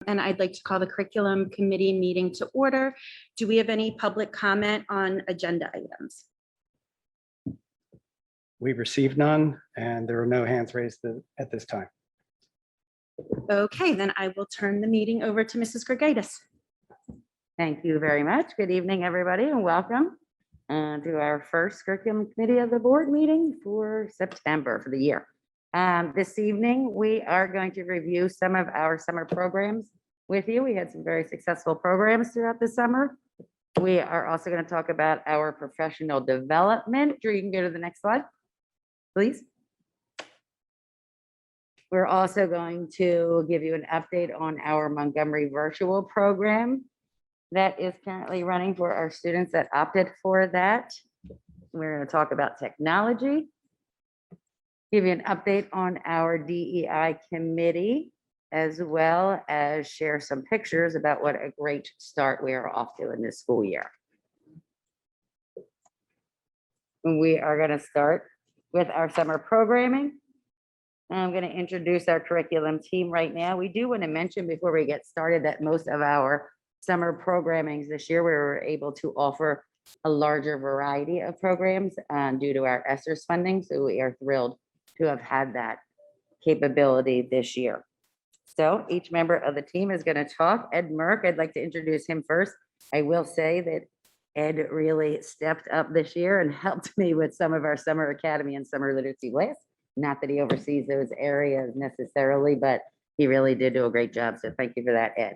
And I'd like to call the curriculum committee meeting to order. Do we have any public comment on agenda items? We've received none, and there are no hands raised at this time. Okay, then I will turn the meeting over to Mrs. Grigaitis. Thank you very much. Good evening, everybody, and welcome to our first curriculum committee of the board meeting for September for the year. This evening, we are going to review some of our summer programs with you. We had some very successful programs throughout the summer. We are also going to talk about our professional development. Drew, you can go to the next slide, please. We're also going to give you an update on our Montgomery virtual program that is currently running for our students that opted for that. We're going to talk about technology, give you an update on our DEI committee, as well as share some pictures about what a great start we are off to in this school year. We are going to start with our summer programming. I'm going to introduce our curriculum team right now. We do want to mention before we get started that most of our summer programmings this year, we were able to offer a larger variety of programs due to our ESSER funding. So we are thrilled to have had that capability this year. So each member of the team is going to talk. Ed Merck, I'd like to introduce him first. I will say that Ed really stepped up this year and helped me with some of our summer academy and summer literacy blasts. Not that he oversees those areas necessarily, but he really did do a great job. So thank you for that, Ed.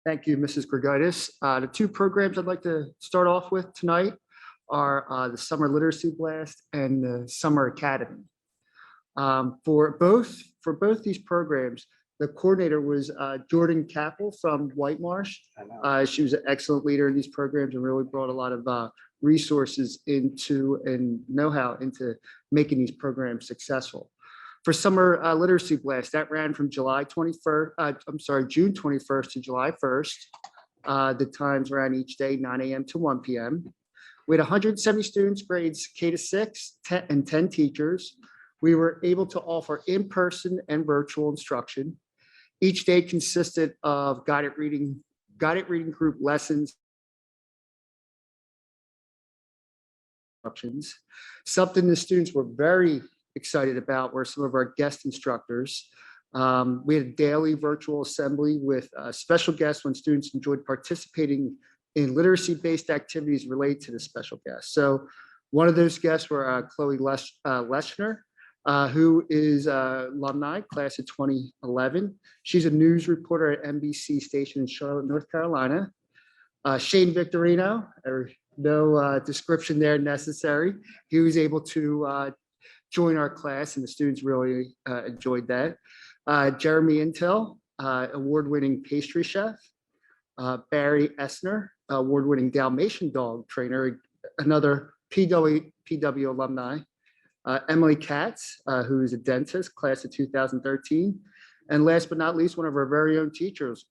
Thank you, Mrs. Grigaitis. The two programs I'd like to start off with tonight are the Summer Literacy Blast and the Summer Academy. For both these programs, the coordinator was Jordan Capel from Whitemarsh. She was an excellent leader in these programs and really brought a lot of resources into and know-how into making these programs successful. For Summer Literacy Blast, that ran from June 21st to July 1st. The times ran each day, 9 a.m. to 1 p.m. We had 170 students, grades K to 6, 10, and 10 teachers. We were able to offer in-person and virtual instruction. Each day consisted of guided reading group lessons. Something the students were very excited about were some of our guest instructors. We had a daily virtual assembly with special guests when students enjoyed participating in literacy-based activities related to the special guests. So one of those guests were Chloe Leschner, who is alumni, class of 2011. She's a news reporter at NBC station in Charlotte, North Carolina. Shane Victorino, no description there necessary. He was able to join our class and the students really enjoyed that. Jeremy Intel, award-winning pastry chef. Barry Essner, award-winning Dalmatian dog trainer, another PW alumni. Emily Katz, who is a dentist, class of 2013. And last but not least, one of our very own teachers,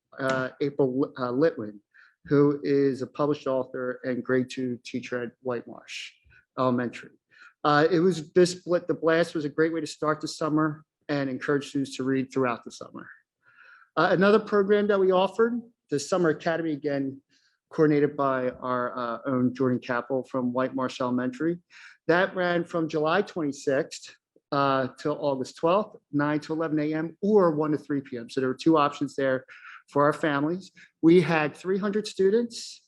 April Litwin, who is a published author and grade 2 teacher at Whitemarsh Elementary. The blast was a great way to start the summer and encourage students to read throughout the summer. Another program that we offered, the Summer Academy, again, coordinated by our own Jordan Capel from Whitemarsh Elementary. That ran from July 26th till August 12th, 9 to 11 a.m. or 1 to 3 p.m. So there were two options there for our families. We had 300 students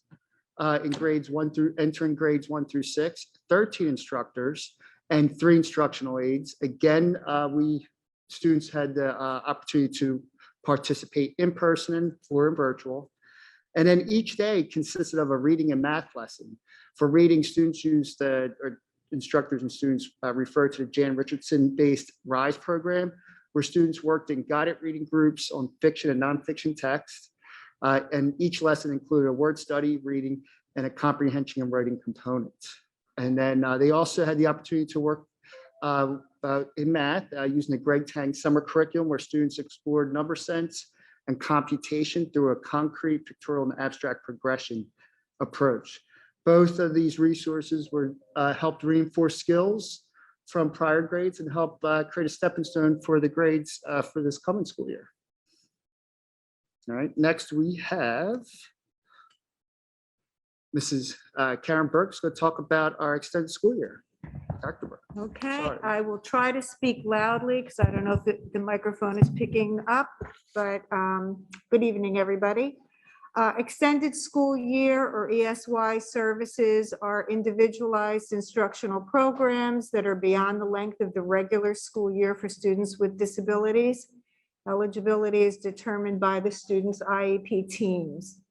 entering grades 1 through 6, 13 instructors, and 3 instructional aides. Again, students had the opportunity to participate in person or in virtual. And then each day consisted of a reading and math lesson. For reading, students used instructors and students refer to the Jan Richardson-based RISE program, where students worked in guided reading groups on fiction and nonfiction text. And each lesson included a word study, reading, and a comprehension and writing component. And then they also had the opportunity to work in math using the Greg Tang summer curriculum, where students explored number sense and computation through a concrete, pictorial, and abstract progression approach. Both of these resources were helped reinforce skills from prior grades and help create a stepping stone for the grades for this coming school year. All right, next we have Mrs. Karen Burke's going to talk about our extended school year. Dr. Burke. Okay, Sorry. I will try to speak loudly because I don't know if the microphone is picking up, but good evening, everybody. Extended school year or ESY services are individualized instructional programs that are beyond the length of the regular school year for students with disabilities. Eligibility is determined by the student's IEP teams.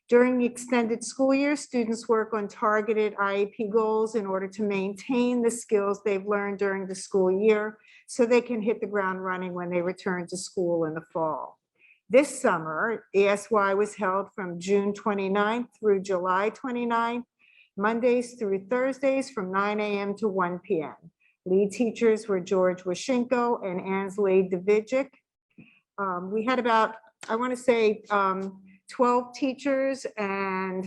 During the extended school year, students work on targeted IEP goals in order to maintain the skills they've learned during the school year so they can hit the ground running when they return to school in the fall. This summer, ESY was held from June 29th through July 29th, Mondays through Thursdays from 9 a.m. to 1 p.m. Lead teachers were George Washinko and Ansley Davidic. We had about, I want to say, 12 teachers and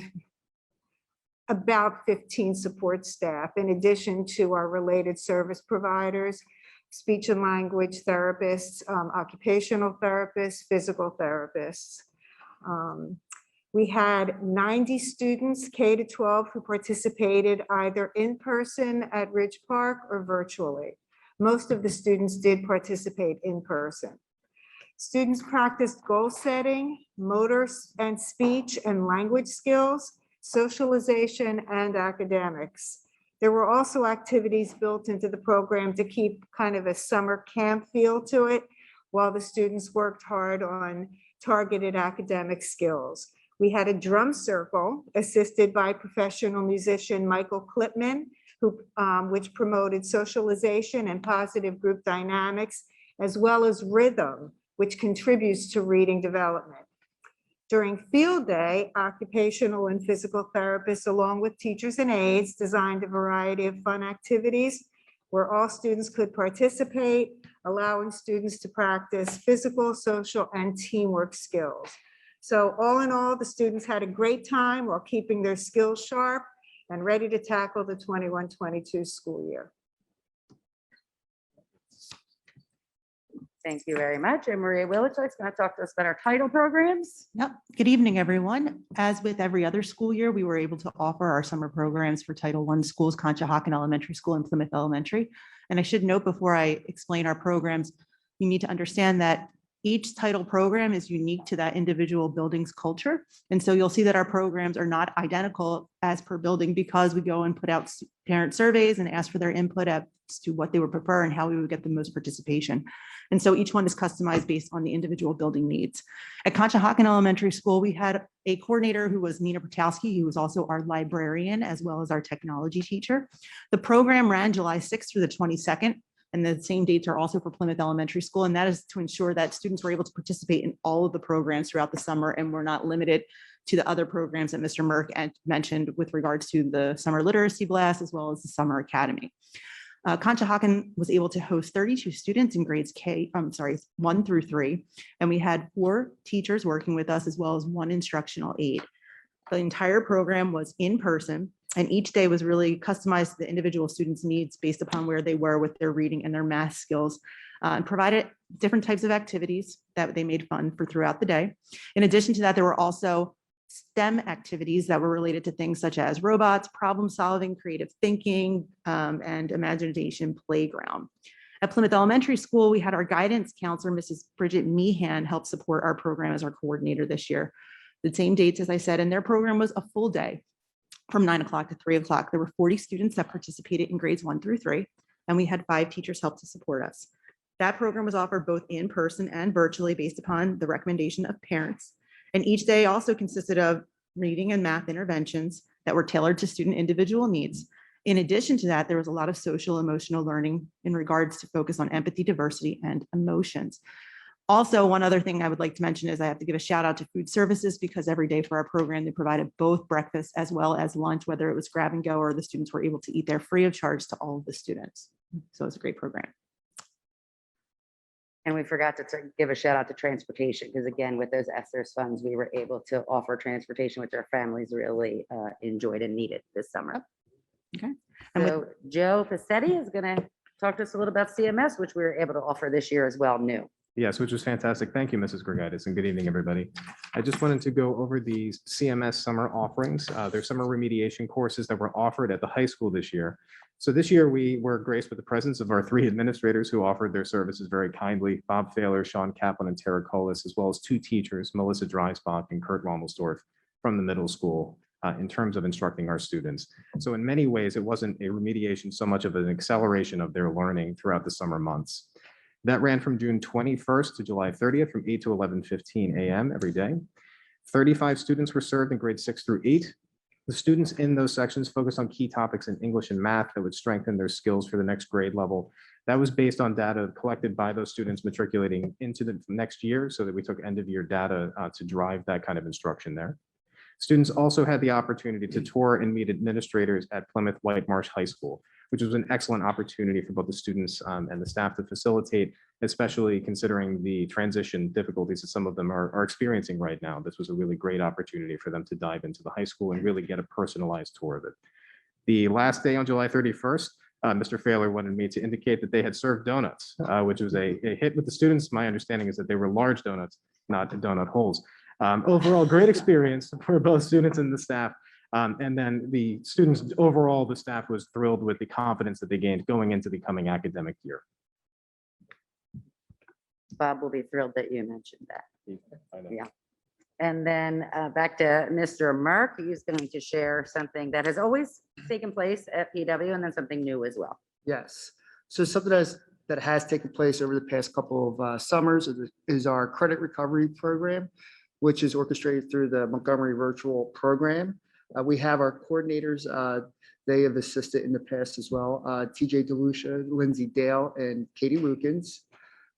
about 15 support staff, in addition to our related service providers, speech and language therapists, occupational therapists, physical therapists. We had 90 students, K to 12, who participated either in person at Ridge Park or virtually. Most of the students did participate in person. Students practiced goal setting, motor and speech and language skills, socialization, and academics. There were also activities built into the program to keep kind of a summer camp feel to it, while the students worked hard on targeted academic skills. We had a drum circle assisted by professional musician Michael Klipman, which promoted socialization and positive group dynamics, as well as rhythm, which contributes to reading development. During field day, occupational and physical therapists, along with teachers and aides, designed a variety of fun activities where all students could participate, allowing students to practice physical, social, and teamwork skills. So all in all, the students had a great time while keeping their skills sharp and ready to tackle the 21-22 school year. Thank you very much. And Maria Willichuk is going to talk to us about our title programs. Yep. Good evening, everyone. As with every other school year, we were able to offer our summer programs for Title I schools, Conshohocken Elementary School and Plymouth Elementary. And I should note before I explain our programs, you need to understand that each title program is unique to that individual building's culture. And so you'll see that our programs are not identical as per building because we go and put out parent surveys and ask for their input as to what they would prefer and how we would get the most participation. And so each one is customized based on the individual building needs. At Conshohocken Elementary School, we had a coordinator who was Nina Pertowski, who was also our librarian as well as our technology teacher. The program ran July 6th through the 22nd. And the same dates are also for Plymouth Elementary School. And that is to ensure that students were able to participate in all of the programs throughout the summer and were not limited to the other programs that Mr. Merck mentioned with regards to the Summer Literacy Blast as well as the Summer Academy. Conshohocken was able to host 32 students in grades 1 through 3. And we had 4 teachers working with us as well as 1 instructional aide. The entire program was in person. And each day was really customized to the individual students' needs based upon where they were with their reading and their math skills, and provided different types of activities that they made fun for throughout the day. In addition to that, there were also STEM activities that were related to things such as robots, problem solving, creative thinking, and imagination playground. At Plymouth Elementary School, we had our guidance counselor, Mrs. Bridget Meehan, help support our program as our coordinator this year. The same dates, as I said, and their program was a full day. From 9 o'clock to 3 o'clock. There were 40 students that participated in grades 1 through 3, and we had 5 teachers help to support us. That program was offered both in person and virtually based upon the recommendation of parents. And each day also consisted of reading and math interventions that were tailored to student individual needs. In addition to that, there was a lot of social emotional learning in regards to focus on empathy, diversity, and emotions. Also, one other thing I would like to mention is I have to give a shout out to food services because every day for our program, they provided both breakfast as well as lunch, whether it was grab and go or the students were able to eat there free of charge to all of the students. So it's a great program. And we forgot to give a shout out to transportation, because again, with those ESSERS funds, we were able to offer transportation, which our families really enjoyed and needed this summer. Okay. And with So Joe Passetti is going to talk to us a little about CMS, which we were able to offer this year as well, new. Yes, which was fantastic. Thank you, Mrs. Gregaitis, and good evening, everybody. I just wanted to go over the CMS summer offerings. There's summer remediation courses that were offered at the high school this year. So this year we were graced with the presence of our 3 administrators who offered their services very kindly, Bob Thaler, Sean Kaplan, and Tara Colas, as well as 2 teachers, Melissa Dreisbach and Kurt Rommelsdorf from the middle school in terms of instructing our students. So in many ways, it wasn't a remediation so much of an acceleration of their learning throughout the summer months. That ran from June 21st to July 30th from 8 to 11:15 a.m. every day. 35 students were served in grades 6 through 8. The students in those sections focused on key topics in English and math that would strengthen their skills for the next grade level. That was based on data collected by those students matriculating into the next year, so that we took end of year data to drive that kind of instruction there. Students also had the opportunity to tour and meet administrators at Plymouth White Marsh High School, which was an excellent opportunity for both the students and the staff to facilitate, especially considering the transition difficulties that some of them are experiencing right now. This was a really great opportunity for them to dive into the high school and really get a personalized tour of it. The last day on July 31st, Mr. Thaler wanted me to indicate that they had served donuts, which was a hit with the students. My understanding is that they were large donuts, not donut holes. Overall, great experience for both students and the staff. And then the students, overall, the staff was thrilled with the confidence that they gained going into the coming academic year. Bob will be thrilled that you mentioned that. I know. Yeah. And then back to Mr. Merck, he's going to share something that has always taken place at PW and then something new as well. Yes. So something that has taken place over the past couple of summers is our credit recovery program, which is orchestrated through the Montgomery virtual program. We have our coordinators. They have assisted in the past as well. TJ DeLucia, Lindsay Dale, and Katie Lukens.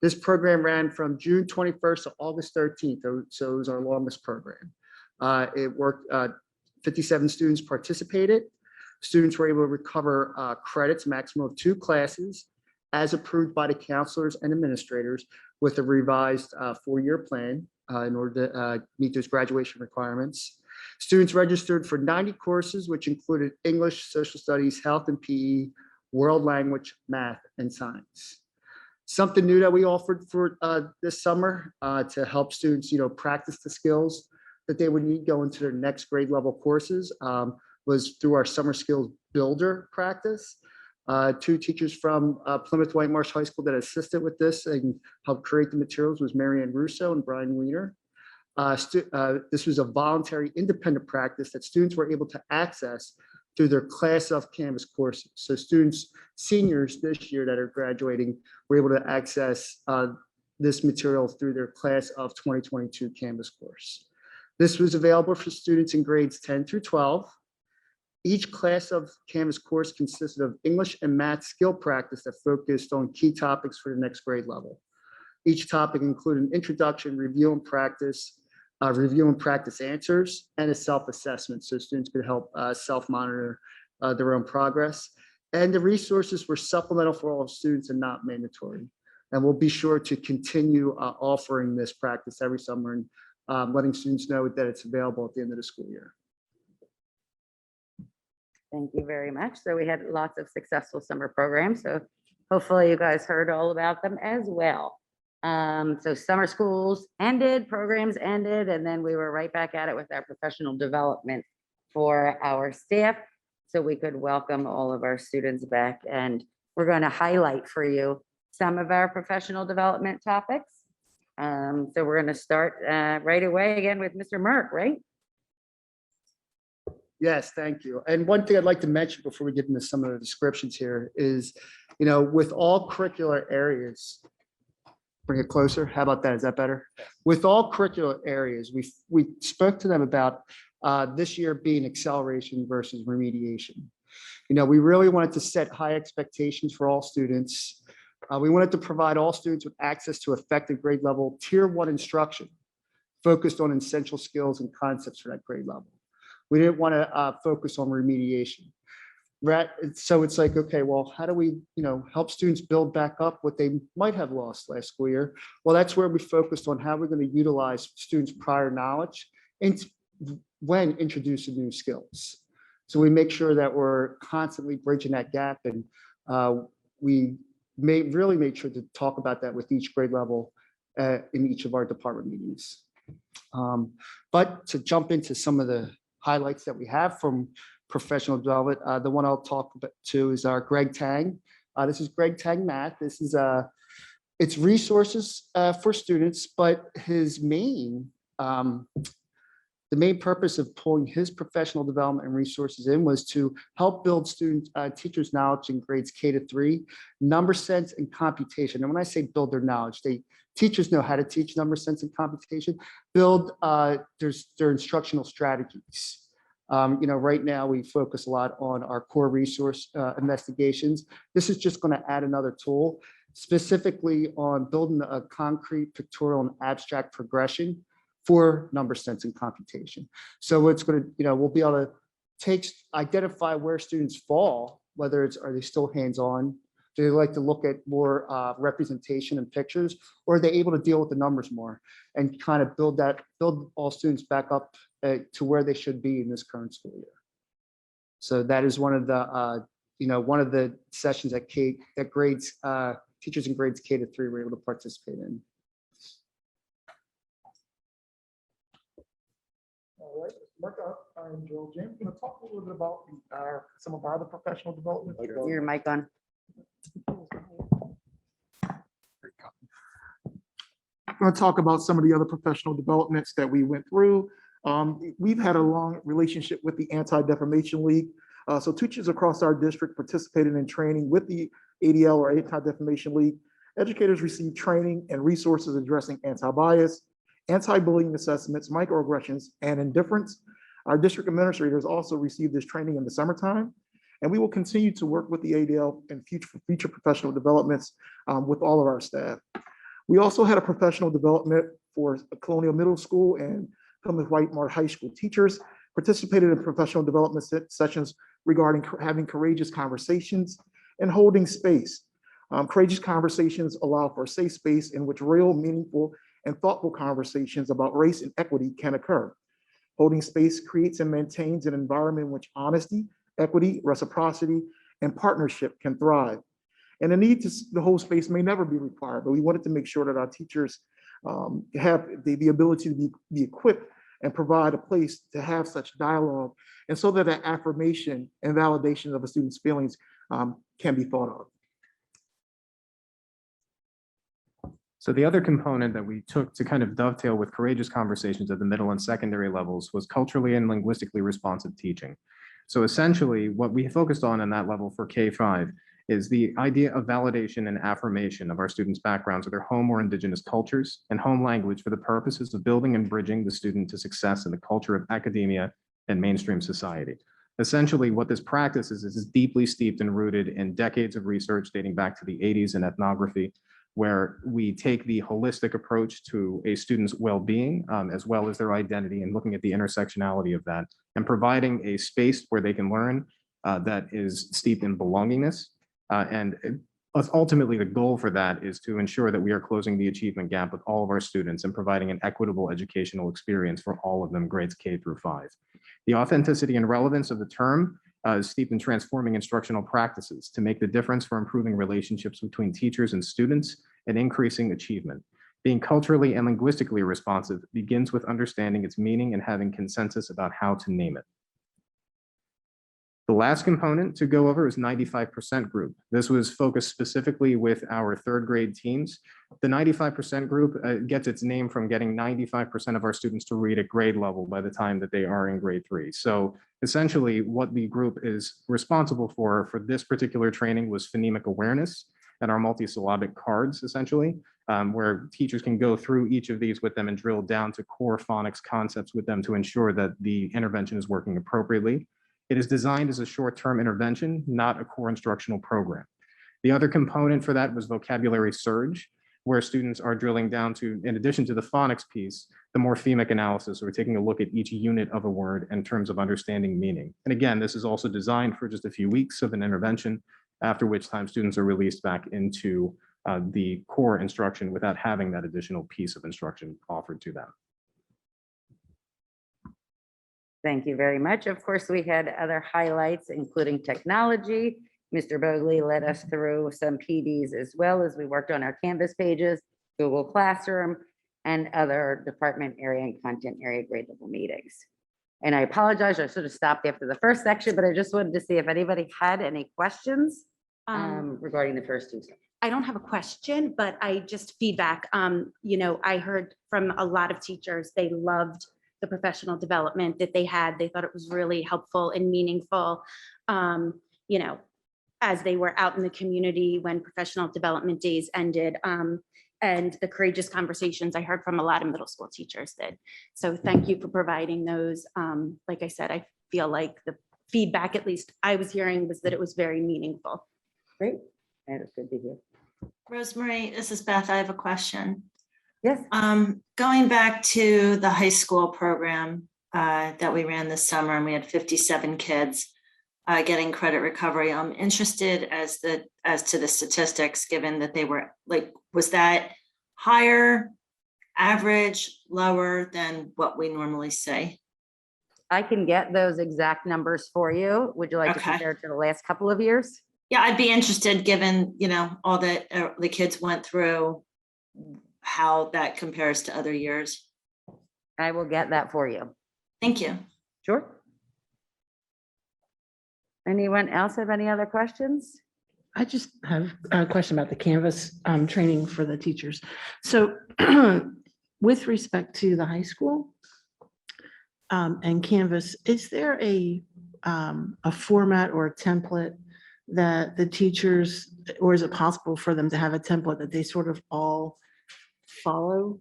This program ran from June 21st to August 13th, so it was our longest program. It worked, 57 students participated. Students were able to recover credits, maximum of 2 classes, as approved by the counselors and administrators with a revised 4-year plan in order to meet those graduation requirements. Students registered for 90 courses, which included English, social studies, health and PE, world language, math, and science. Something new that we offered for this summer to help students, practice the skills that they would need going to their next grade level courses was through our summer skills builder practice. 2 teachers from Plymouth White Marsh High School that assisted with this and helped create the materials was Marianne Russo and Brian Weiner. This was a voluntary independent practice that students were able to access through their class of Canvas courses. So students, seniors this year that are graduating, were able to access this material through their class of 2022 Canvas course. This was available for students in grades 10 through 12. Each class of Canvas course consisted of English and math skill practice that focused on key topics for the next grade level. Each topic included an introduction, review and practice answers, and a self-assessment so students could help self-monitor their own progress. And the resources were supplemental for all students and not mandatory. And we'll be sure to continue offering this practice every summer and letting students know that it's available at the end of the school year. Thank you very much. So we had lots of successful summer programs. So hopefully you guys heard all about them as well. So summer schools ended, programs ended, and then we were right back at it with our professional development for our staff. So we could welcome all of our students back, and we're going to highlight for you some of our professional development topics. So we're going to start right away again with Mr. Merck, right? Yes, thank you. And one thing I'd like to mention before we get into some of the descriptions here is, with all curricular areas, bring it closer. How about that? Is that better? With all curricular areas, we spoke to them about this year being acceleration versus remediation. We really wanted to set high expectations for all students. We wanted to provide all students with access to effective grade level tier 1 instruction focused on essential skills and concepts for that grade level. We didn't want to focus on remediation. So it's like, okay, well, how do we, help students build back up what they might have lost last school year? Well, that's where we focused on how we're going to utilize students' prior knowledge and when introducing new skills. So we make sure that we're constantly bridging that gap, and we really made sure to talk about that with each grade level in each of our department meetings. But to jump into some of the highlights that we have from professional development, the one I'll talk about to is our Greg Tang. This is Greg Tang Math. This is it's resources for students, but his the main purpose of pulling his professional development and resources in was to help build teachers' knowledge in grades K-3, number sense and computation. And when I say build their knowledge, teachers know how to teach number sense and computation, build their instructional strategies. Right now we focus a lot on our core resource investigations. This is just going to add another tool, specifically on building a concrete pictorial and abstract progression for number sense and computation. So it's going to, we'll be able to identify where students fall, whether are they still hands-on? Do they like to look at more representation and pictures, or are they able to deal with the numbers more and kind of build all students back up to where they should be in this current school year? So that is one of the sessions that teachers in grades K-3 were able to participate in. All right, Mark, I'm Joel James. I'm going to talk a little bit about some of our other professional development. Your mic on. I'm going to talk about some of the other professional developments that we went through. We've had a long relationship with the Anti-Defamation League. So teachers across our district participated in training with the ADL or Anti-Defamation League. Educators received training and resources addressing anti-bias, anti-bullying assessments, microaggressions, and indifference. Our district administrators also received this training in the summertime, and we will continue to work with the ADL and future professional developments with all of our staff. We also had a professional development for Colonial Middle School and Plymouth Whitemarsh High School teachers, participated in professional development sessions regarding having courageous conversations and holding space. Courageous conversations allow for a safe space in which real, meaningful, and thoughtful conversations about race and equity can occur. Holding space creates and maintains an environment in which honesty, equity, reciprocity, and partnership can thrive. And the need to hold space may never be required, but we wanted to make sure that our teachers have the ability to be equipped and provide a place to have such dialogue, and so that affirmation and validation of a student's feelings can be thought of. So the other component that we took to kind of dovetail with courageous conversations at the middle and secondary levels was culturally and linguistically responsive teaching. So essentially what we focused on that level for K-5 is the idea of validation and affirmation of our students' backgrounds of their home or indigenous cultures and home language for the purposes of building and bridging the student to success in the culture of academia and mainstream society. Essentially, what this practice is deeply steeped and rooted in decades of research dating back to the 80s in ethnography, where we take the holistic approach to a student's well-being, as well as their identity, and looking at the intersectionality of that, and providing a space where they can learn that is steeped in belongingness. And ultimately, the goal for that is to ensure that we are closing the achievement gap with all of our students and providing an equitable educational experience for all of them, grades K-5. The authenticity and relevance of the term is steeped in transforming instructional practices to make the difference for improving relationships between teachers and students and increasing achievement. Being culturally and linguistically responsive begins with understanding its meaning and having consensus about how to name it. The last component to go over is 95% group. This was focused specifically with our third grade teams. The 95% group gets its name from getting 95% of our students to read at grade level by the time that they are in grade 3. So essentially what the group is responsible for this particular training was phonemic awareness and our multisyllabic cards, essentially, where teachers can go through each of these with them and drill down to core phonics concepts with them to ensure that the intervention is working appropriately. It is designed as a short-term intervention, not a core instructional program. The other component for that was vocabulary surge, where students are drilling down to, in addition to the phonics piece, the morphemic analysis. So we're taking a look at each unit of a word in terms of understanding meaning. And again, this is also designed for just a few weeks of an intervention, after which time students are released back into the core instruction without having that additional piece of instruction offered to them. Thank you very much. Of course, we had other highlights, including technology. Mr. Bogley led us through some PDs as well as we worked on our Canvas pages. Google Classroom, and other department area and content area grade level meetings. And I apologize, I should have stopped after the first section, but I just wanted to see if anybody had any questions regarding the first two. I don't have a question, but I just feedback. I heard from a lot of teachers, they loved the professional development that they had. They thought it was really helpful and meaningful. As they were out in the community when professional development days ended, and the courageous conversations I heard from a lot of middle school teachers did. So thank you for providing those. Like I said, I feel like the feedback, at least I was hearing, was that it was very meaningful. Great, that is good to hear. Rosemary, this is Beth. I have a question. Yes. Going back to the high school program that we ran this summer, and we had 57 kids getting credit recovery. I'm interested as to the statistics, given that they were was that higher, average, lower than what we normally see? I can get those exact numbers for you. Would you like to Okay. compare to the last couple of years? Yeah, I'd be interested, given, all that the kids went through, how that compares to other years. I will get that for you. Thank you. Sure. Anyone else have any other questions? I just have a question about the Canvas training for the teachers. So with respect to the high school and Canvas, is there a format or a template that the teachers, or is it possible for them to have a template that they sort of all follow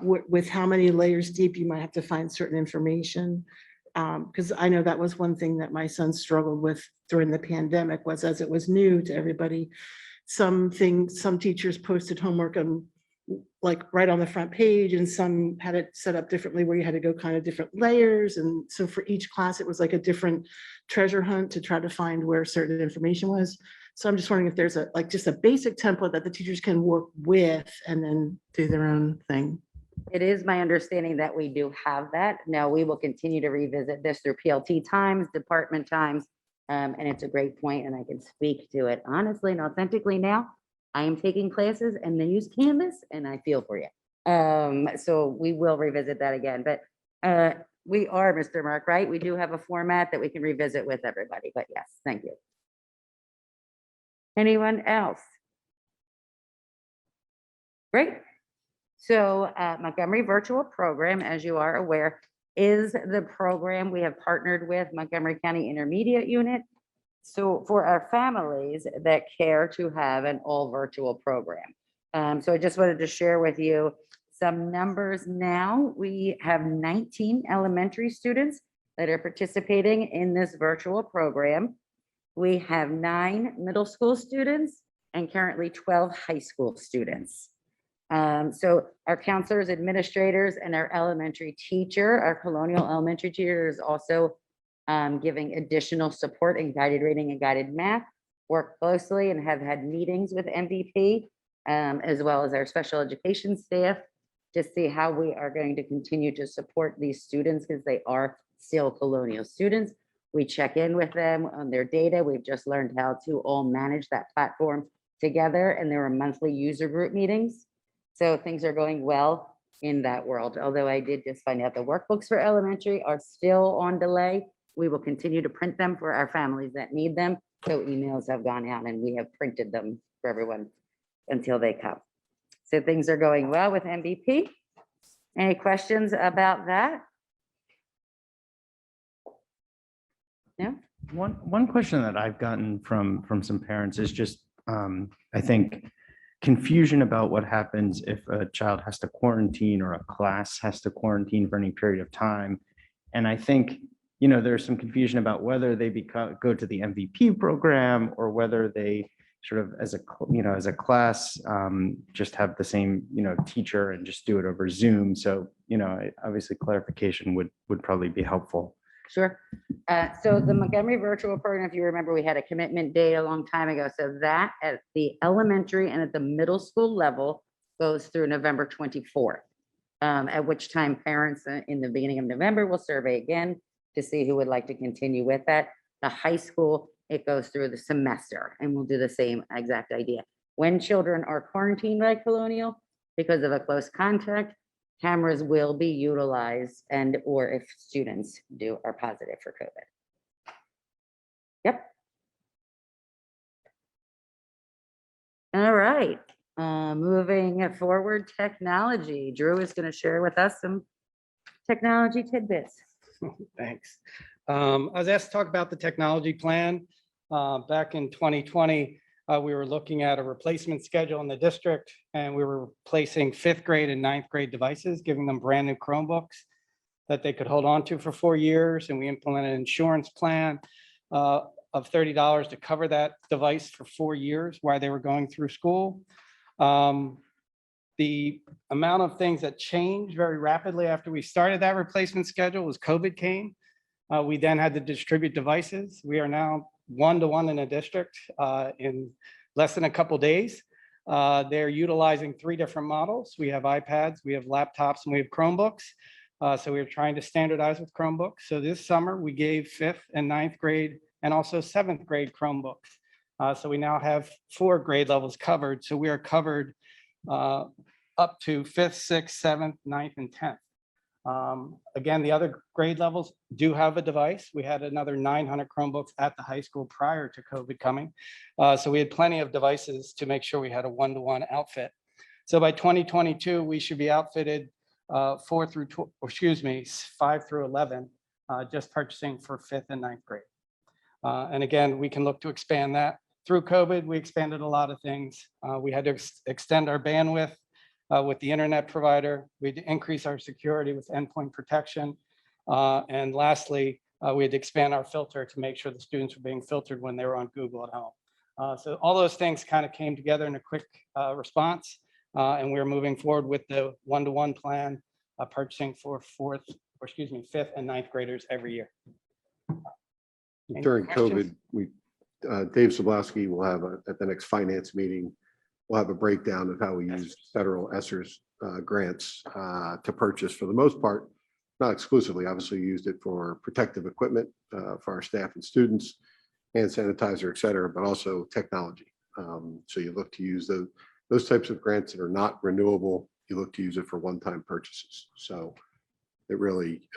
with how many layers deep you might have to find certain information? Because I know that was one thing that my son struggled with during the pandemic, was as it was new to everybody. Some teachers posted homework on right on the front page, and some had it set up differently where you had to go kind of different layers. And so for each class, it was like a different treasure hunt to try to find where certain information was. So I'm just wondering if there's just a basic template that the teachers can work with and then do their own thing. It is my understanding that we do have that. Now, we will continue to revisit this through PLT times, department times, and it's a great point, and I can speak to it honestly and authentically now. I am taking classes and they use Canvas, and I feel for you. So we will revisit that again, but we are, Mr. Mark, right? We do have a format that we can revisit with everybody, but yes, thank you. Anyone else? Great. So Montgomery Virtual Program, as you are aware, is the program we have partnered with Montgomery County Intermediate Unit. So for our families that care to have an all virtual program. So I just wanted to share with you some numbers now. We have 19 elementary students that are participating in this virtual program. We have 9 middle school students and currently 12 high school students. So our counselors, administrators, and our elementary teacher, our Colonial elementary teacher, is also giving additional support in guided reading and guided math, work closely and have had meetings with MVP, as well as our special education staff, to see how we are going to continue to support these students, because they are still Colonial students. We check in with them on their data. We've just learned how to all manage that platform together, and there are monthly user group meetings. So things are going well in that world. Although I did just find out the workbooks for elementary are still on delay. We will continue to print them for our families that need them. So emails have gone out and we have printed them for everyone until they come. So things are going well with MVP. Any questions about that? No? One question that I've gotten from some parents is just, I think, confusion about what happens if a child has to quarantine or a class has to quarantine for any period of time. And I think, there's some confusion about whether they go to the MVP program or whether they sort of as a class just have the same, teacher and just do it over Zoom. So, obviously clarification would probably be helpful. Sure. So the Montgomery virtual program, if you remember, we had a commitment date a long time ago. So that at the elementary and at the middle school level goes through November 24th, at which time parents in the beginning of November will survey again to see who would like to continue with that. The high school, it goes through the semester, and we'll do the same exact idea. When children are quarantined by Colonial, because of a close contact, cameras will be utilized and or if students are positive for COVID. Yep. All right, moving forward, technology. Drew is going to share with us some technology tidbits. Thanks. I was asked to talk about the technology plan. Back in 2020, we were looking at a replacement schedule in the district, and we were replacing 5th grade and 9th grade devices, giving them brand new Chromebooks that they could hold on to for 4 years. And we implemented an insurance plan of $30 to cover that device for 4 years while they were going through school. The amount of things that changed very rapidly after we started that replacement schedule was COVID came. We then had to distribute devices. We are now 1-to-1 in a district in less than a couple days. They're utilizing 3 different models. We have iPads, we have laptops, and we have Chromebooks. So we're trying to standardize with Chromebooks. So this summer we gave 5th and 9th grade and also 7th grade Chromebooks. So we now have 4 grade levels covered. So we are covered up to 5th, 6th, 7th, 9th, and 10th. Again, the other grade levels do have a device. We had another 900 Chromebooks at the high school prior to COVID coming. So we had plenty of devices to make sure we had a 1-to-1 outfit. So by 2022, we should be outfitted 5 through 11, just purchasing for 5th and 9th grade. And again, we can look to expand that. Through COVID, we expanded a lot of things. We had to extend our bandwidth with the internet provider. We had to increase our security with endpoint protection. And lastly, we had to expand our filter to make sure the students were being filtered when they were on Google at home. So all those things kind of came together in a quick response. And we're moving forward with the 1-to-1 plan, purchasing for 5th and 9th graders every year. During questions? COVID, Dave Sobolewski will have at the next finance meeting, we'll have a breakdown of how we use federal ESSER's grants to purchase, for the most part, not exclusively, obviously used it for protective equipment for our staff and students, hand sanitizer, et cetera, but also technology. So you look to use those types of grants that are not renewable, you look to use it for one-time purchases. So it really,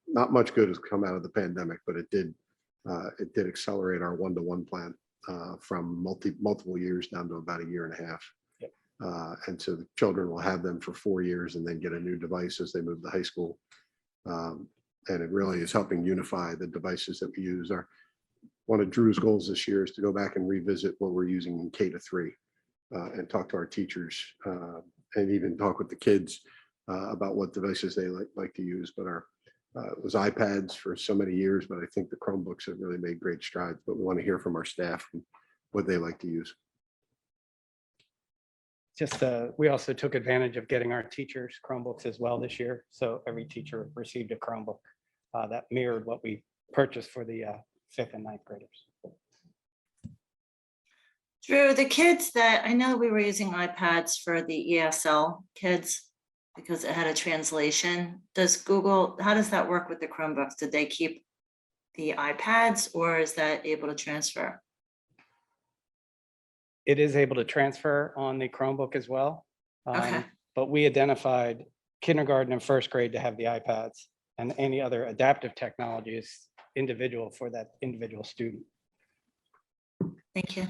not much good has come out of the pandemic, but it did accelerate our 1-to-1 plan from multiple years down to about 1.5 years. Yep. And so the children will have them for 4 years and then get a new device as they move to high school. And it really is helping unify the devices that we use. One of Drew's goals this year is to go back and revisit what we're using in K-3 and talk to our teachers and even talk with the kids about what devices they like to use. But it was iPads for so many years, but I think the Chromebooks have really made great strides. But we want to hear from our staff and what they like to use. We also took advantage of getting our teachers Chromebooks as well this year. So every teacher received a Chromebook that mirrored what we purchased for the 5th and 9th graders. Drew, the kids that, I know we were using iPads for the ESL kids because it had a translation. How does that work with the Chromebooks? Did they keep the iPads or is that able to transfer? It is able to transfer on the Chromebook as well. Okay. But we identified kindergarten and 1st grade to have the iPads, and any other adaptive technology is individual for that individual student. Thank you.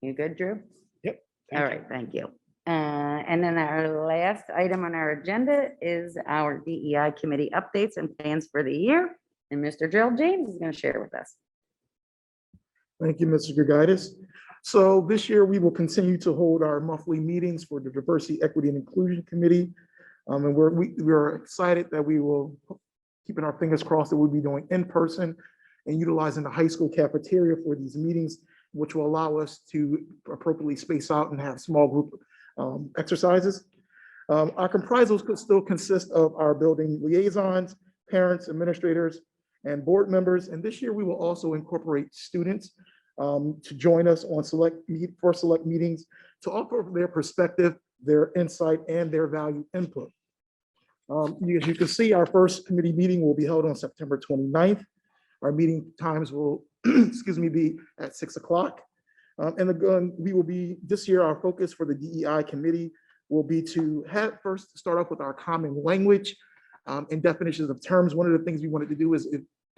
You good, Drew? Yep. All right, thank you. And then our last item on our agenda is our DEI committee updates and plans for the year. And Mr. Gerald James is going to share with us. Thank you, Mrs. Grigaitis. So this year we will continue to hold our monthly meetings for the Diversity, Equity, and Inclusion Committee. And we're excited that we will, keeping our fingers crossed, that we'll be doing in person and utilizing the high school cafeteria for these meetings, which will allow us to appropriately space out and have small group exercises. Our comprisals could still consist of our building liaisons, parents, administrators, and board members. And this year we will also incorporate students to join us on select meetings to offer their perspective, their insight, and their value input. As you can see, our first committee meeting will be held on September 29th. Our meeting times will, excuse me, be at 6 o'clock. We will be, this year, our focus for the DEI committee will be to first start off with our common language and definitions of terms. One of the things we wanted to do is,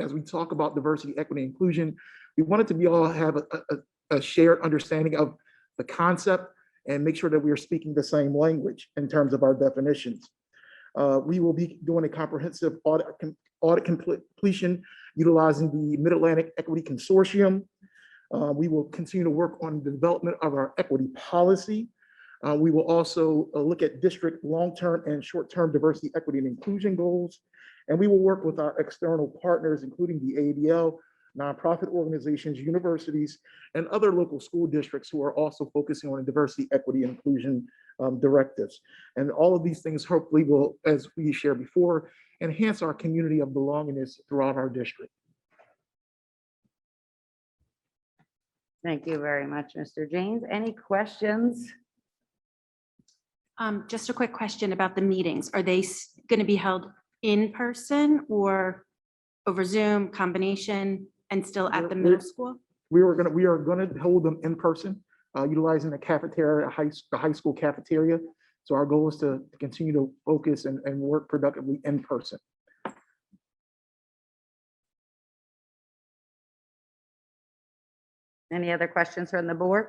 as we talk about diversity, equity, inclusion, we wanted to be all have a shared understanding of the concept and make sure that we are speaking the same language in terms of our definitions. We will be doing a comprehensive audit completion utilizing the Mid-Atlantic Equity Consortium. We will continue to work on the development of our equity policy. We will also look at district long-term and short-term diversity, equity, and inclusion goals. And we will work with our external partners, including the ADL, nonprofit organizations, universities, and other local school districts who are also focusing on diversity, equity, and inclusion directives. And all of these things hopefully will, as we shared before, enhance our community of belongingness throughout our district. Thank you very much, Mr. James. Any questions? Just a quick question about the meetings. Are they going to be held in person or over Zoom, combination, and still at the middle school? We are going to hold them in person, utilizing the cafeteria, the high school cafeteria. So our goal is to continue to focus and work productively in person. Any other questions from the board?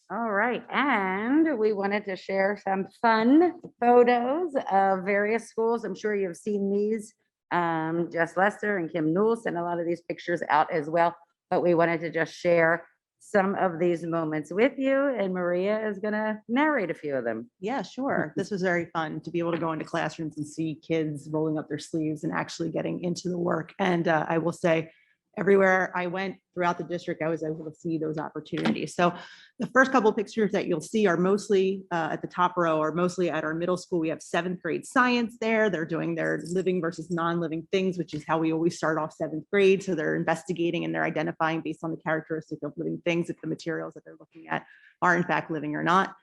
All right, and we wanted to share some fun photos of various schools. I'm sure you've seen these. Jess Lester and Kim Newell sent a lot of these pictures out as well, but we wanted to just share some of these moments with you, and Maria is going to narrate a few of them. Yeah, sure. This was very fun to be able to go into classrooms and see kids rolling up their sleeves and actually getting into the work. And I will say, everywhere I went throughout the district, I was able to see those opportunities. So the first couple of pictures that you'll see are mostly at the top row, are mostly at our middle school. We have 7th grade science there. They're doing their living versus non-living things, which is how we always start off 7th grade. So they're investigating and they're identifying based on the characteristics of living things if the materials that they're looking at are in fact living or not.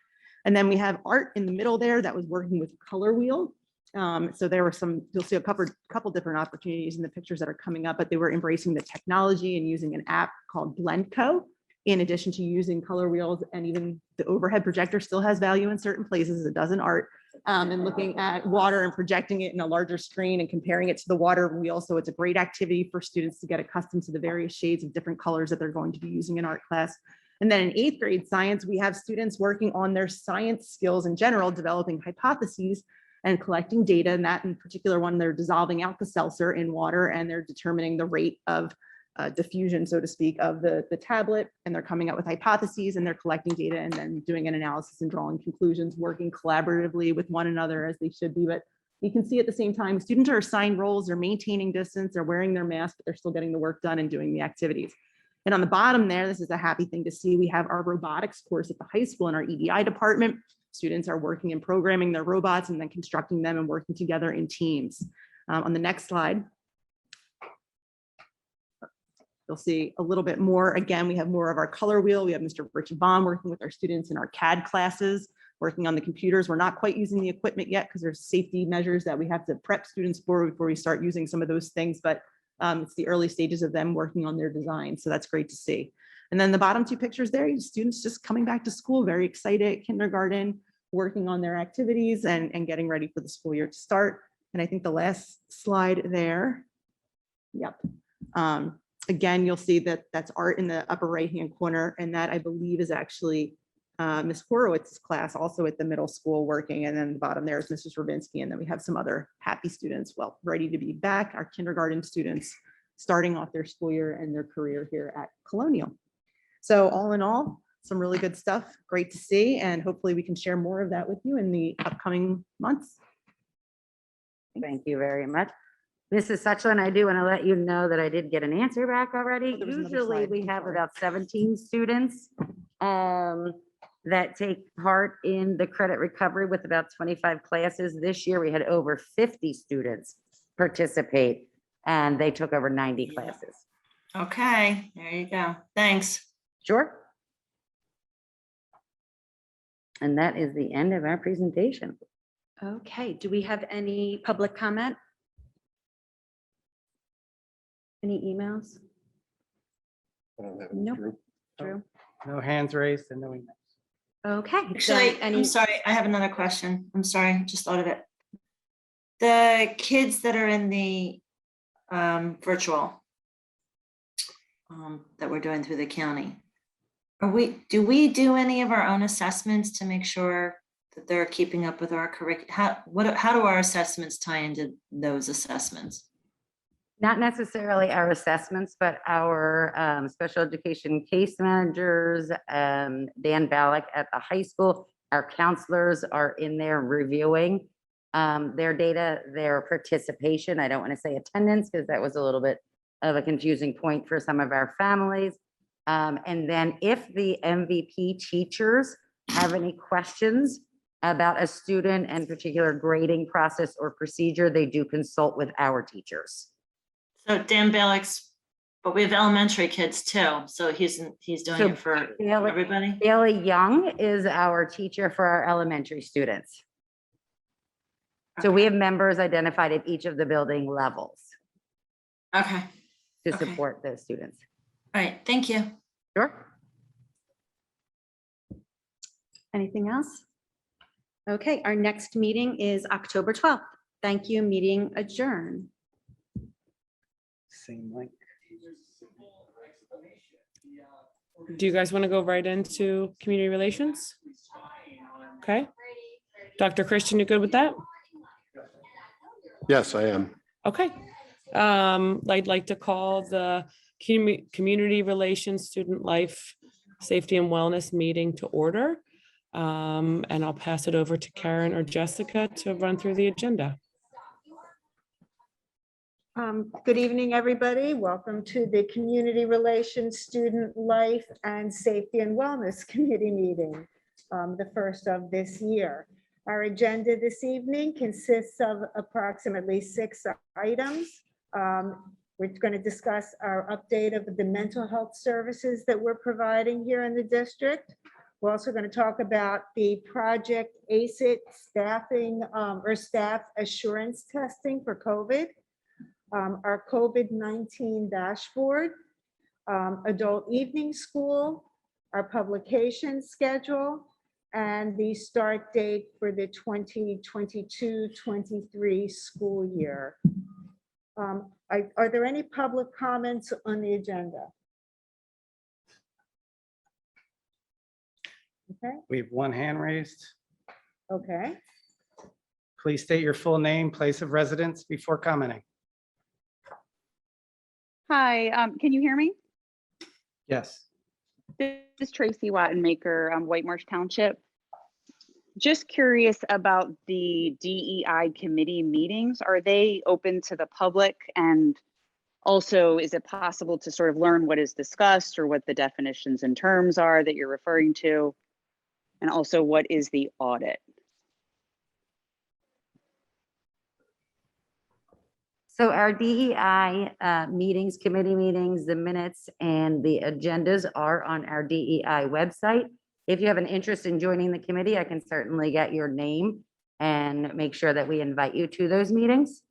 And then we have art in the middle there that was working with color wheel. So there were some, you'll see a couple different opportunities in the pictures that are coming up, but they were embracing the technology and using an app called Blendco, in addition to using color wheels, and even the overhead projector still has value in certain places. It does in art, and looking at water and projecting it in a larger screen and comparing it to the water wheel. So it's a great activity for students to get accustomed to the various shades of different colors that they're going to be using in art class. And then in 8th grade science, we have students working on their science skills in general, developing hypotheses and collecting data. And that in particular one, they're dissolving Alka-Seltzer in water and they're determining the rate of diffusion, so to speak, of the tablet. And they're coming up with hypotheses and they're collecting data and then doing an analysis and drawing conclusions, working collaboratively with one another as they should be. But you can see at the same time, students are assigned roles, they're maintaining distance, they're wearing their mask, but they're still getting the work done and doing the activities. And on the bottom there, this is a happy thing to see. We have our robotics course at the high school in our EDI department. Students are working and programming their robots and then constructing them and working together in teams. On the next slide, you'll see a little bit more. Again, we have more of our color wheel. We have Mr. Richard Baum working with our students in our CAD classes, working on the computers. We're not quite using the equipment yet because there's safety measures that we have to prep students for before we start using some of those things, but it's the early stages of them working on their design. So that's great to see. And then the bottom 2 pictures there, students just coming back to school, very excited, kindergarten, working on their activities and getting ready for the school year to start. And I think the last slide there, yep. Again, you'll see that that's art in the upper right-hand corner. And that I believe is actually Ms. Horowitz's class, also at the middle school working. And then the bottom there is Mrs. Ravinsky. And then we have some other happy students, well, ready to be back, our kindergarten students starting off their school year and their career here at Colonial. So all in all, some really good stuff. Great to see. And hopefully we can share more of that with you in the upcoming months. Thank you very much. Mrs. Suchland, I do want to let you know that I did get an answer back already. Oh, there was another Usually slide. we I'm have sorry. about 17 students that take part in the credit recovery with about 25 classes. This year we had over 50 students participate and they took over 90 classes. Okay, there you go. Thanks. Sure. And that is the end of our presentation. Okay, do we have any public comment? Any emails? I don't have any, Nope. Drew. Drew? No hands raised and no emails. Okay. then Actually, I'm sorry, I have another question. I'm sorry, just thought of it. The kids that are in the virtual that we're doing through the county, do we do any of our own assessments to make sure that they're keeping up with our curriculum? How do our assessments tie into those assessments? Not necessarily our assessments, but our special education case managers, Dan Ballack at the high school, our counselors are in there reviewing their data, their participation. I don't want to say attendance because that was a little bit of a confusing point for some of our families. And then if the MVP teachers have any questions about a student and particular grading process or procedure, they do consult with our teachers. So Dan Bailick's, but we have elementary kids too, so he's doing So it for Bailey- everybody? Bailey Young is our teacher for our elementary students. So we have members identified at each of the building levels Okay, to Okay. support those students. all right, thank you. Sure. Anything else? Okay, our next meeting is October 12th. Thank you, meeting adjourned. Same link. Do you guys want to go right into community relations? Okay. Dr. Christian, you good with that? Yes, I am. Okay. I'd like to call the community relations, student life, safety and wellness meeting to order. And I'll pass it over to Karen or Jessica to run through the agenda. Good evening, everybody. Welcome to the Community Relations, Student Life, and Safety and Wellness Committee meeting, the first of this year. Our agenda this evening consists of approximately 6 items. We're going to discuss our update of the mental health services that we're providing here in the district. We're also going to talk about the Project ACET staffing or staff assurance testing for COVID. Our COVID-19 dashboard, adult evening school, our publication schedule, and the start date for the 2022-23 school year. Are there any public comments on the agenda? Okay, We have one hand raised. okay. Please state your full name, place of residence before commenting. Hi, can you hear me? Yes. This is Tracy Wattenmaker, White Marsh Township. Just curious about the DEI committee meetings. Are they open to the public? And also, is it possible to sort of learn what is discussed or what the definitions and terms are that you're referring to? And also, what is the audit? So our DEI meetings, committee meetings, the minutes and the agendas are on our DEI website. If you have an interest in joining the committee, I can certainly get your name and make sure that we invite you to those meetings.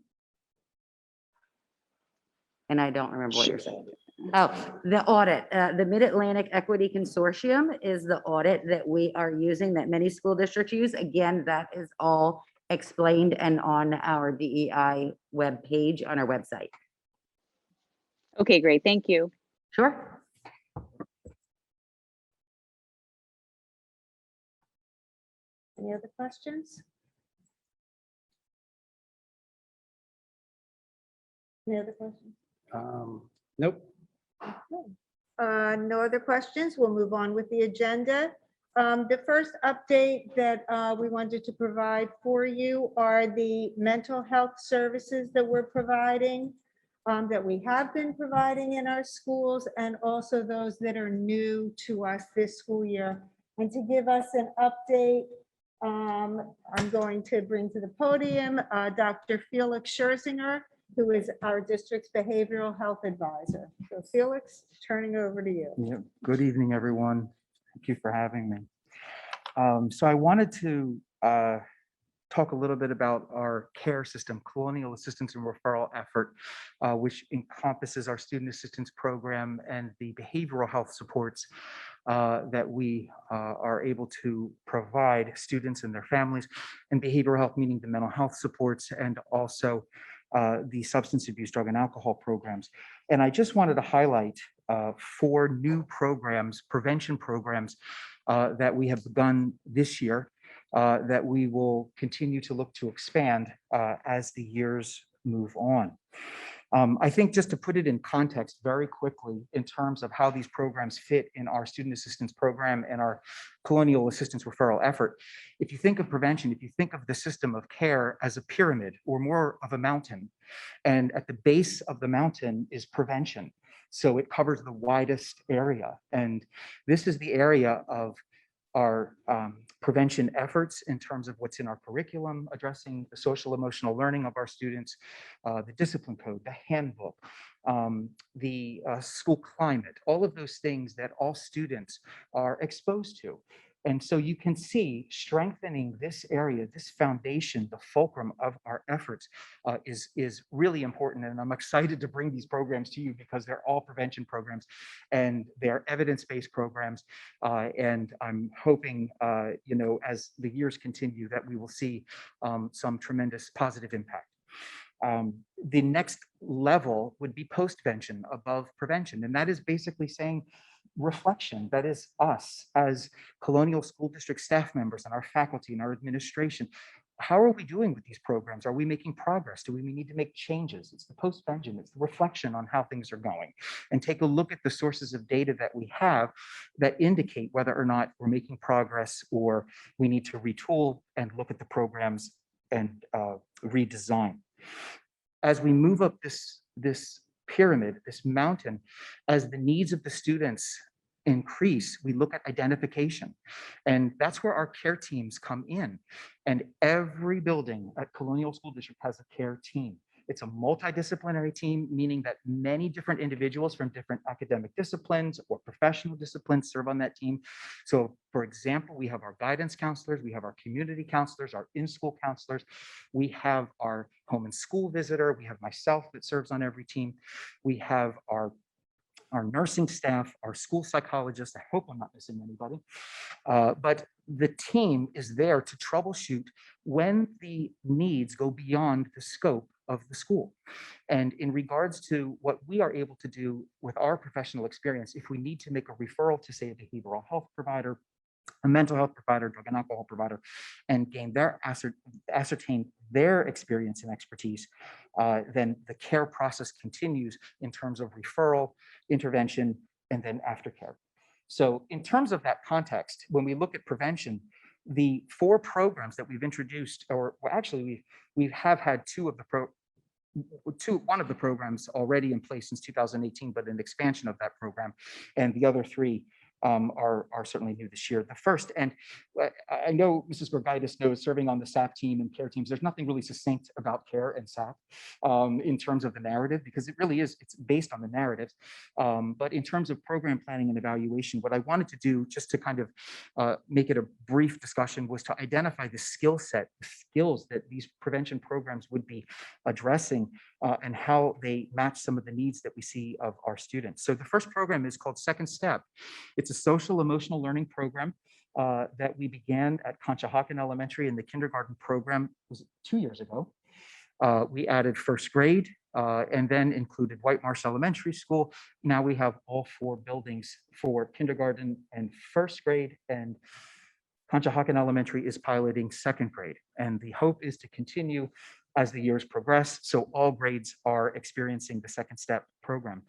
And I don't remember what you're saying. Oh, the audit, the Mid-Atlantic Equity Consortium is the audit that we are using that many school districts use. Again, that is all explained and on our DEI webpage on our website. Okay, great. Thank you. Sure. Any other questions? Any other questions? Nope. No other questions. We'll move on with the agenda. The first update that we wanted to provide for you are the mental health services that we're providing, that we have been providing in our schools, and also those that are new to us this school year. And to give us an update, I'm going to bring to the podium Dr. Felix Scherzinger, who is our district's behavioral health advisor. So Felix, turning over to you. Yeah, good evening, everyone. Thank you for having me. So I wanted to talk a little bit about our CARE system, Colonial Assistance and Referral Effort, which encompasses our student assistance program and the behavioral health supports that we are able to provide students and their families, and behavioral health meaning the mental health supports, and also the substance abuse, drug and alcohol programs. And I just wanted to highlight 4 new programs, prevention programs that we have begun this year that we will continue to look to expand as the years move on. I think just to put it in context very quickly in terms of how these programs fit in our student assistance program and our colonial assistance referral effort, if you think of prevention, if you think of the system of care as a pyramid or more of a mountain, and at the base of the mountain is prevention. So it covers the widest area. And this is the area of our prevention efforts in terms of what's in our curriculum, addressing the social emotional learning of our students, the discipline code, the handbook, the school climate, all of those things that all students are exposed to. And so you can see strengthening this area, this foundation, the fulcrum of our efforts is really important. And I'm excited to bring these programs to you because they're all prevention programs and they're evidence-based programs. And I'm hoping, as the years continue, that we will see some tremendous positive impact. The next level would be postvention, above prevention. And that is basically saying reflection. That is us as Colonial School District staff members and our faculty and our administration. How are we doing with these programs? Are we making progress? Do we need to make changes? It's the postvention, it's the reflection on how things are going, and take a look at the sources of data that we have that indicate whether or not we're making progress or we need to retool and look at the programs and redesign. As we move up this pyramid, this mountain, as the needs of the students increase, we look at identification. And that's where our care teams come in. And every building at Colonial School District has a care team. It's a multidisciplinary team, meaning that many different individuals from different academic disciplines or professional disciplines serve on that team. So for example, we have our guidance counselors, we have our community counselors, our in-school counselors, we have our home and school visitor, we have myself that serves on every team, we have our nursing staff, our school psychologists. I hope I'm not missing anybody. But the team is there to troubleshoot when the needs go beyond the scope of the school. And in regards to what we are able to do with our professional experience, if we need to make a referral to, say, a behavioral health provider, a mental health provider, drug and alcohol provider, and gain their ascertain their experience and expertise, then the care process continues in terms of referral, intervention, and then aftercare. So in terms of that context, when we look at prevention, the 4 programs that we've introduced, or well, actually we have had one of the programs already in place since 2018, but an expansion of that program, and the other 3 are certainly new this year. The first, and I know Mrs. Gorgaitis knows, serving on the SAP team and care teams, there's nothing really succinct about care and SAP in terms of the narrative, because it really is, it's based on the narrative. But in terms of program planning and evaluation, what I wanted to do, just to kind of make it a brief discussion, was to identify the skill set, the skills that these prevention programs would be addressing and how they match some of the needs that we see of our students. So the first program is called Second Step. It's a social emotional learning program that we began at Conshohocken Elementary in the kindergarten program, was it 2 years ago. We added first grade and then included White Marsh Elementary School. Now we have all 4 buildings for kindergarten and first grade, and Conshohocken Elementary is piloting second grade. And the hope is to continue as the years progress, so all grades are experiencing the Second Step program.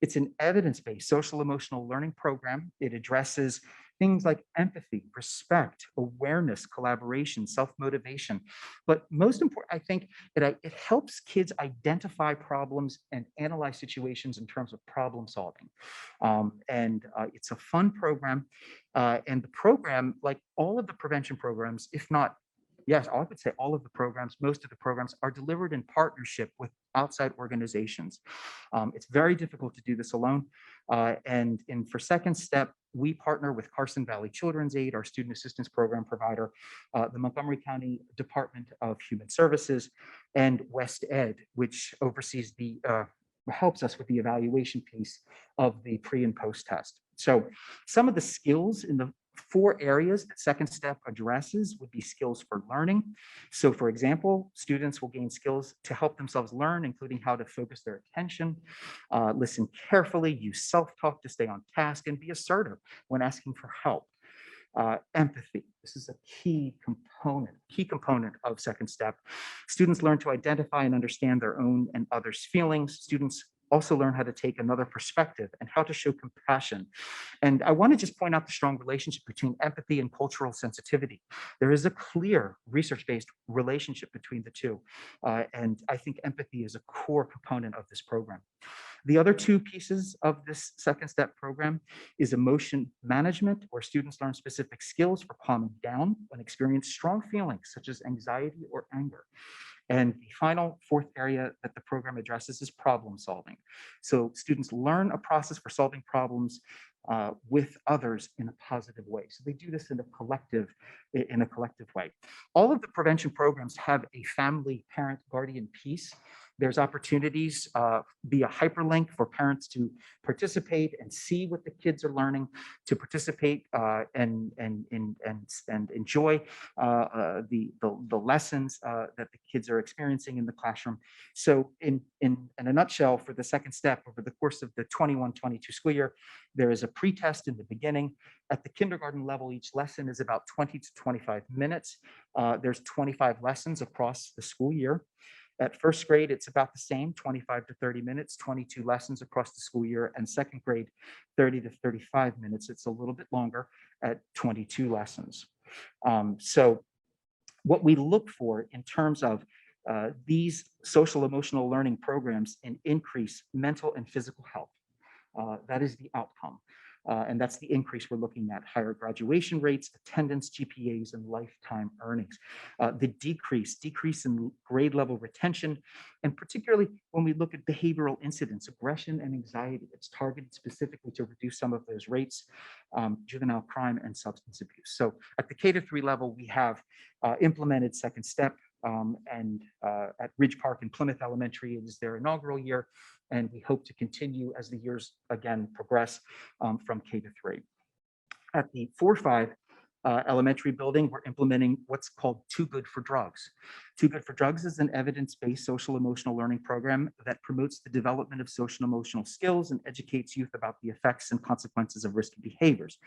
It's an evidence-based social emotional learning program. It addresses things like empathy, respect, awareness, collaboration, self-motivation. But most important, I think that it helps kids identify problems and analyze situations in terms of problem solving. It's a fun program. And the program, like all of the prevention programs, if not, yes, I would say all of the programs, most of the programs are delivered in partnership with outside organizations. It's very difficult to do this alone. And for second step, we partner with Carson Valley Children's Aid, our student assistance program provider, the Montgomery County Department of Human Services, and West Ed, which oversees helps us with the evaluation piece of the pre and post test. So some of the skills in the 4 areas that second step addresses would be skills for learning. So for example, students will gain skills to help themselves learn, including how to focus their attention, listen carefully, use self-talk to stay on task, and be assertive when asking for help. Empathy. This is a key component of second step. Students learn to identify and understand their own and others' feelings. Students also learn how to take another perspective and how to show compassion. And I want to just point out the strong relationship between empathy and cultural sensitivity. There is a clear research-based relationship between the two. And I think empathy is a core component of this program. The other 2 pieces of this second step program is emotion management, where students learn specific skills for calming down when experience strong feelings such as anxiety or anger. And the final 4th area that the program addresses is problem solving. So students learn a process for solving problems with others in a positive way. So they do this in a collective way. All of the prevention programs have a family, parent, guardian piece. There's opportunities via hyperlink for parents to participate and see what the kids are learning, to participate and enjoy the lessons that the kids are experiencing in the classroom. So in a nutshell, for the second step, over the course of the 21-22 school year, there is a pre-test in the beginning. At the kindergarten level, each lesson is about 20 to 25 minutes. There's 25 lessons across the school year. At first grade, it's about the same, 25 to 30 minutes, 22 lessons across the school year, and second grade, 30 to 35 minutes. It's a little bit longer at 22 lessons. So what we look for in terms of these social emotional learning programs and increase mental and physical health. That is the outcome. And that's the increase we're looking at: higher graduation rates, attendance, GPAs, and lifetime earnings. The decrease in grade level retention, and particularly when we look at behavioral incidents, aggression and anxiety, it's targeted specifically to reduce some of those rates, juvenile crime and substance abuse. So at the K-3 level, we have implemented second step, and at Ridge Park and Plymouth Elementary, it is their inaugural year. And we hope to continue as the years again progress from K-3. At the 4-5 elementary building, we're implementing what's called Too Good for Drugs. Too Good for Drugs is an evidence-based social emotional learning program that promotes the development of social emotional skills and educates youth about the effects and consequences of risky behaviors,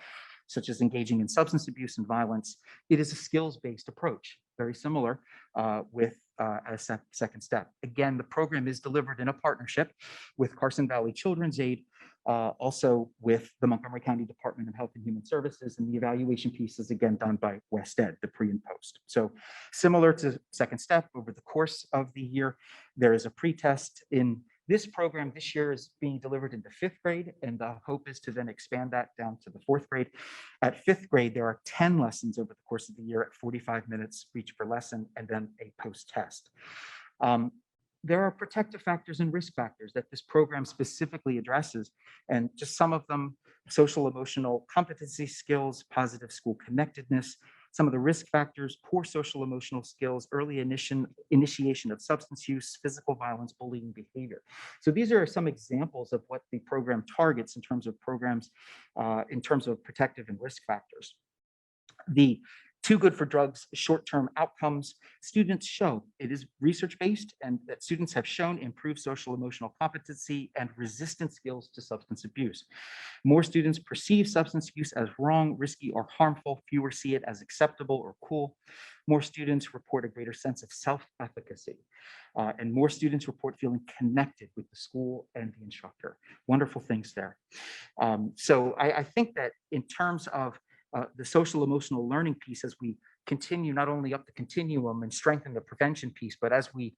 such as engaging in substance abuse and violence. It is a skills-based approach, very similar with a second step. Again, the program is delivered in a partnership with Carson Valley Children's Aid, also with the Montgomery County Department of Health and Human Services, and the evaluation piece is again done by West Ed, the pre and post. So similar to second step, over the course of the year, there is a pre-test. In this program this year is being delivered into 5th grade, and the hope is to then expand that down to the 4th grade. At 5th grade, there are 10 lessons over the course of the year at 45 minutes each per lesson, and then a post-test. There are protective factors and risk factors that this program specifically addresses, and just some of them: social emotional competency skills, positive school connectedness. Some of the risk factors: poor social emotional skills, early initiation of substance use, physical violence, bullying behavior. So these are some examples of what the program targets in terms of programs, in terms of protective and risk factors. The Too Good for Drugs short-term outcomes: students show, it is research-based, and that students have shown improved social emotional competency and resistant skills to substance abuse. More students perceive substance use as wrong, risky, or harmful. Fewer see it as acceptable or cool. More students report a greater sense of self-efficacy. And more students report feeling connected with the school and the instructor. Wonderful things there. So I think that in terms of the social emotional learning piece, as we continue not only up the continuum and strengthen the prevention piece, but as we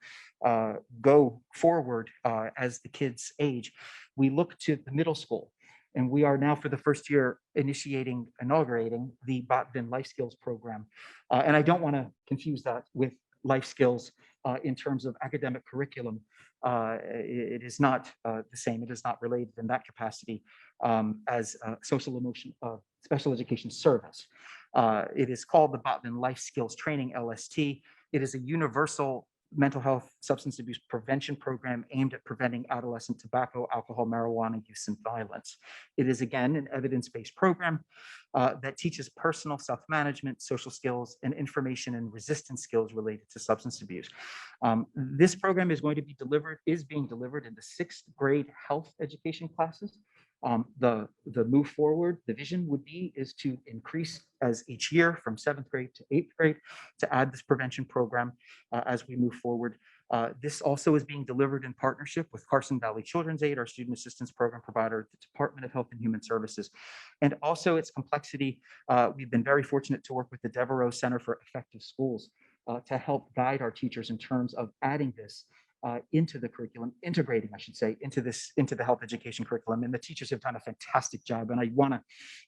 go forward as the kids age, we look to the middle school. And we are now, for the first year, inaugurating the Botvin Life Skills program. And I don't want to confuse that with life skills in terms of academic curriculum. it is not the same. It is not related in that capacity as social emotion special education service. It is called the Botman Life Skills Training, LST. It is a universal mental health substance abuse prevention program aimed at preventing adolescent tobacco, alcohol, marijuana use, and violence. It is, again, an evidence-based program that teaches personal self-management, social skills, and information and resistance skills related to substance abuse. This program is being delivered in the 6th grade health education classes. The move forward, the vision is to increase as each year from 7th grade to 8th grade to add this prevention program as we move forward. This also is being delivered in partnership with Carson Valley Children's Aid, our student assistance program provider at the Department of Health and Human Services. And also its complexity, we've been very fortunate to work with the Devereaux Center for Effective Schools to help guide our teachers in terms of adding this into the curriculum, integrating, I should say, into the health education curriculum. And the teachers have done a fantastic job. And I want to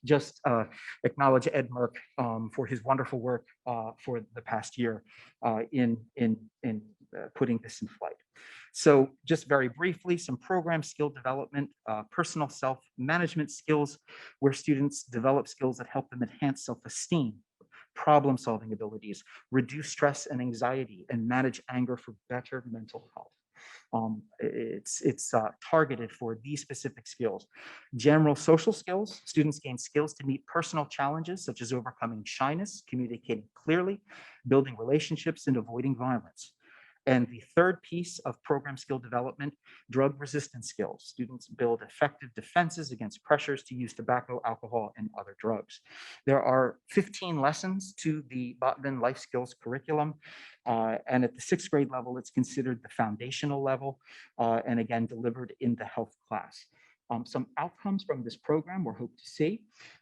just acknowledge Ed Merck for his wonderful work for the past year in putting this in flight. So just very briefly, some program skill development, personal self-management skills, where students develop skills that help them enhance self-esteem, problem-solving abilities, reduce stress and anxiety, and manage anger for better mental health. It's targeted for these specific skills. General social skills, students gain skills to meet personal challenges such as overcoming shyness, communicating clearly, building relationships, and avoiding violence. And the third piece of program skill development, drug resistance skills. Students build effective defenses against pressures to use tobacco, alcohol, and other drugs. There are 15 lessons to the Botman Life Skills curriculum. And at the 6th grade level, it's considered the foundational level, and again, delivered in the health class. Some outcomes from this program we're hope to see.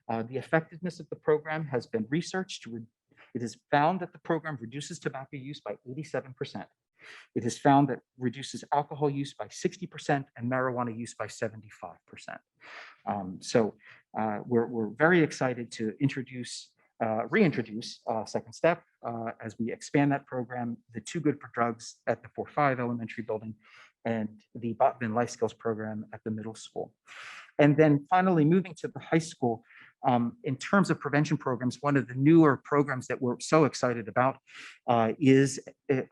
The effectiveness of the program has been researched. It is found that the program reduces tobacco use by 87%. It is found that reduces alcohol use by 60% and marijuana use by 75%. So we're very excited to reintroduce Second Step as we expand that program, the Too Good for Drugs at the 4-5 elementary building, and the Botman Life Skills program at the middle school. And then finally, moving to the high school, in terms of prevention programs, one of the newer programs that we're so excited about is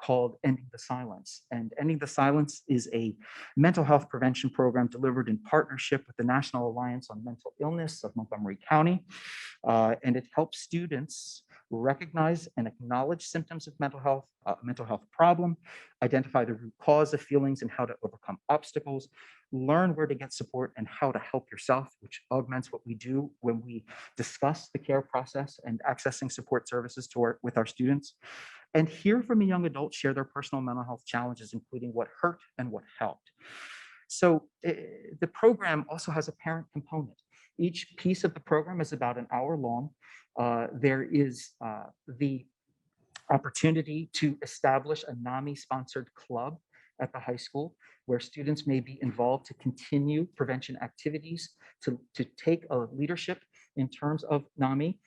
called Ending the Silence. And Ending the Silence is a mental health prevention program delivered in partnership with the National Alliance on Mental Illness of Montgomery County. And it helps students recognize and acknowledge symptoms of mental health problem, identify the root cause of feelings and how to overcome obstacles, learn where to get support and how to help yourself, which augments what we do when we discuss the care process and accessing support services with our students, and hear from a young adult share their personal mental health challenges, including what hurt and what helped. So the program also has a parent component. Each piece of the program is about an hour long. There is the opportunity to establish a NAMI-sponsored club at the high school where students may be involved to continue prevention activities, to take a leadership in terms of NAMI.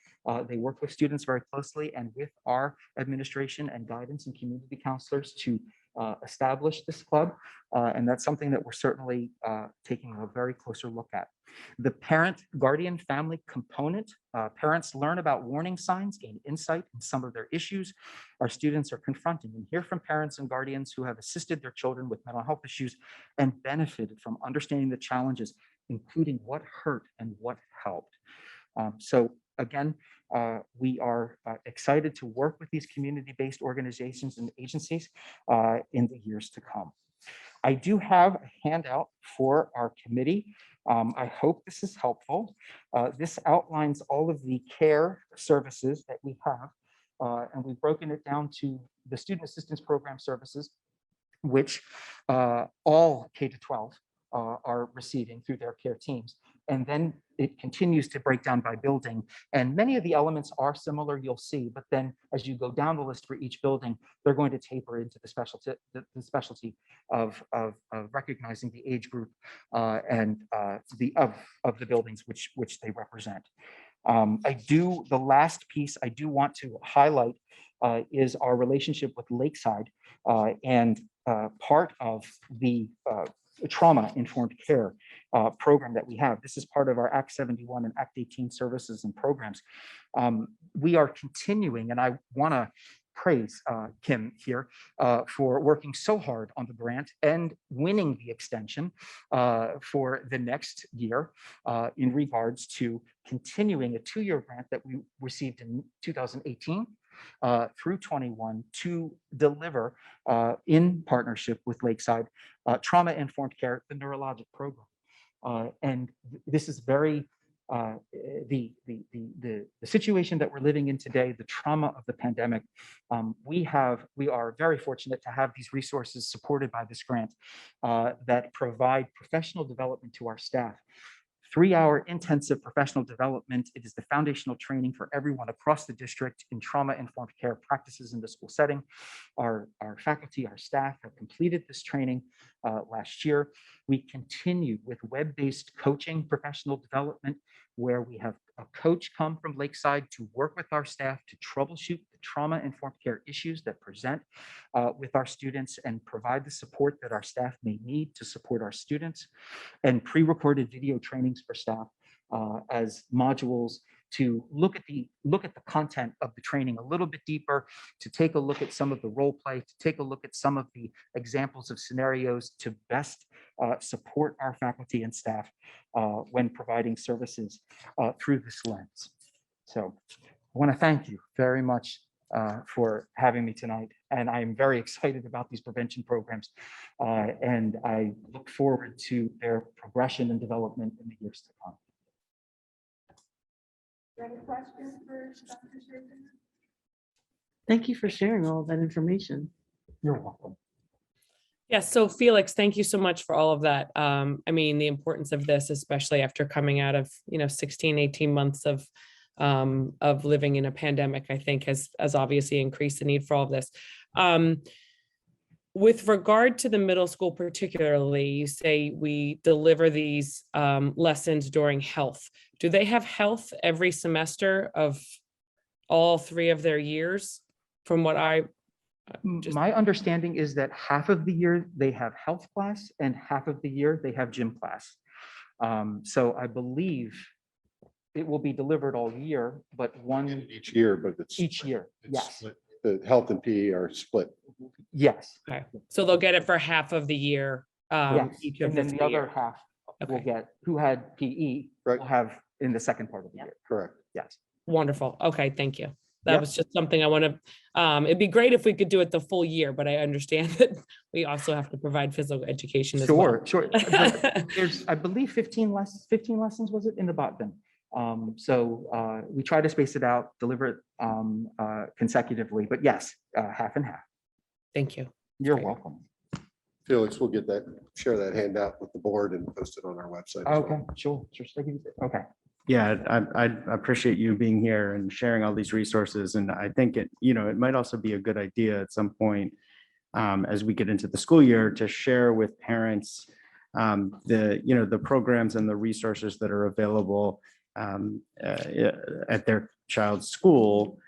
They work with students very closely and with our administration and guidance and community counselors to establish this club. And that's something that we're certainly taking a very closer look at. The parent, guardian, family component, parents learn about warning signs, gain insight in some of their issues. Our students are confronting and hear from parents and guardians who have assisted their children with mental health issues and benefited from understanding the challenges, including what hurt and what helped. So again, we are excited to work with these community-based organizations and agencies in the years to come. I do have a handout for our committee. I hope this is helpful. This outlines all of the care services that we have, and we've broken it down to the student assistance program services, which all K-12 are receiving through their care teams. And then it continues to break down by building. And many of the elements are similar, you'll see, but then as you go down the list for each building, they're going to taper into the specialty of recognizing the age group and of the buildings which they represent. The last piece I do want to highlight is our relationship with Lakeside. And part of the trauma-informed care program that we have. This is part of our Act 71 and Act 18 services and programs. We are continuing, and I want to praise Kim here for working so hard on the grant and winning the extension for the next year in regards to continuing a 2-year grant that we received in 2018 through 21 to deliver in partnership with Lakeside trauma-informed care, the neurologic program. And this is very the situation that we're living in today, the trauma of the pandemic. We are very fortunate to have these resources supported by this grant that provide professional development to our staff. 3-hour intensive professional development. It is the foundational training for everyone across the district in trauma-informed care practices in the school setting. Our faculty, our staff have completed this training last year. We continue with web-based coaching professional development, where we have a coach come from Lakeside to work with our staff to troubleshoot the trauma-informed care issues that present with our students and provide the support that our staff may need to support our students, and pre-recorded video trainings for staff as modules to look at the content of the training a little bit deeper, to take a look at some of the role play, to take a look at some of the examples of scenarios to best support our faculty and staff when providing services through this lens. So I want to thank you very much for having me tonight. And I'm very excited about these prevention programs. And I look forward to their progression and development in the years to come. Any questions for Dr. Sherman? Thank you for sharing all of that information. You're welcome. Yes, so Felix, thank you so much for all of that. I mean, the importance of this, especially after coming out of, 16, 18 months of living in a pandemic, I think has obviously increased the need for all of this. With regard to the middle school particularly, you say we deliver these lessons during health. Do they have health every semester of all 3 of their years? From what my understanding is that half of the year they have health class and half of the year they have gym class. So I believe it will be delivered all year, but each year, but it's each year. Yes. split. The health and PE are split. Yes. Okay, so they'll get it for half of the year. Yes. Each of And then the other year. half will Okay. get, who had PE, Right. will have in the second part of the year. Correct. Yes. Wonderful. Okay, thank you. That Yep. was just something I want to, it'd be great if we could do it the full year, but I understand that we also have to provide physical education as well. Sure. But there's, I believe 15 lessons was it in the bot bin. So we try to space it out, deliver it consecutively, but yes, half and half. Thank you. You're Great. welcome. Felix, we'll share that handout with the board and post it on our website. as well. Okay, sure. Okay. Yeah, I appreciate you being here and sharing all these resources. And I think it might also be a good idea at some point as we get into the school year to share with parents the programs and the resources that are available at their child's school,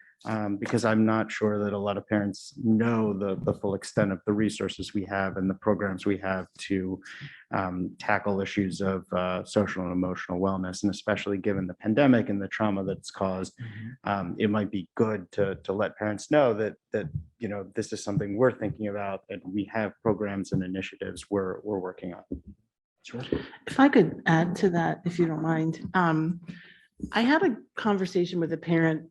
because I'm not sure that a lot of parents know the full extent of the resources we have and the programs we have to tackle issues of social and emotional wellness. And especially given the pandemic and the trauma that's caused, it might be good to let parents know that this is something we're thinking about and we have programs and initiatives we're working on. Sure. If I could add to that, if you don't mind. I had a conversation with a parent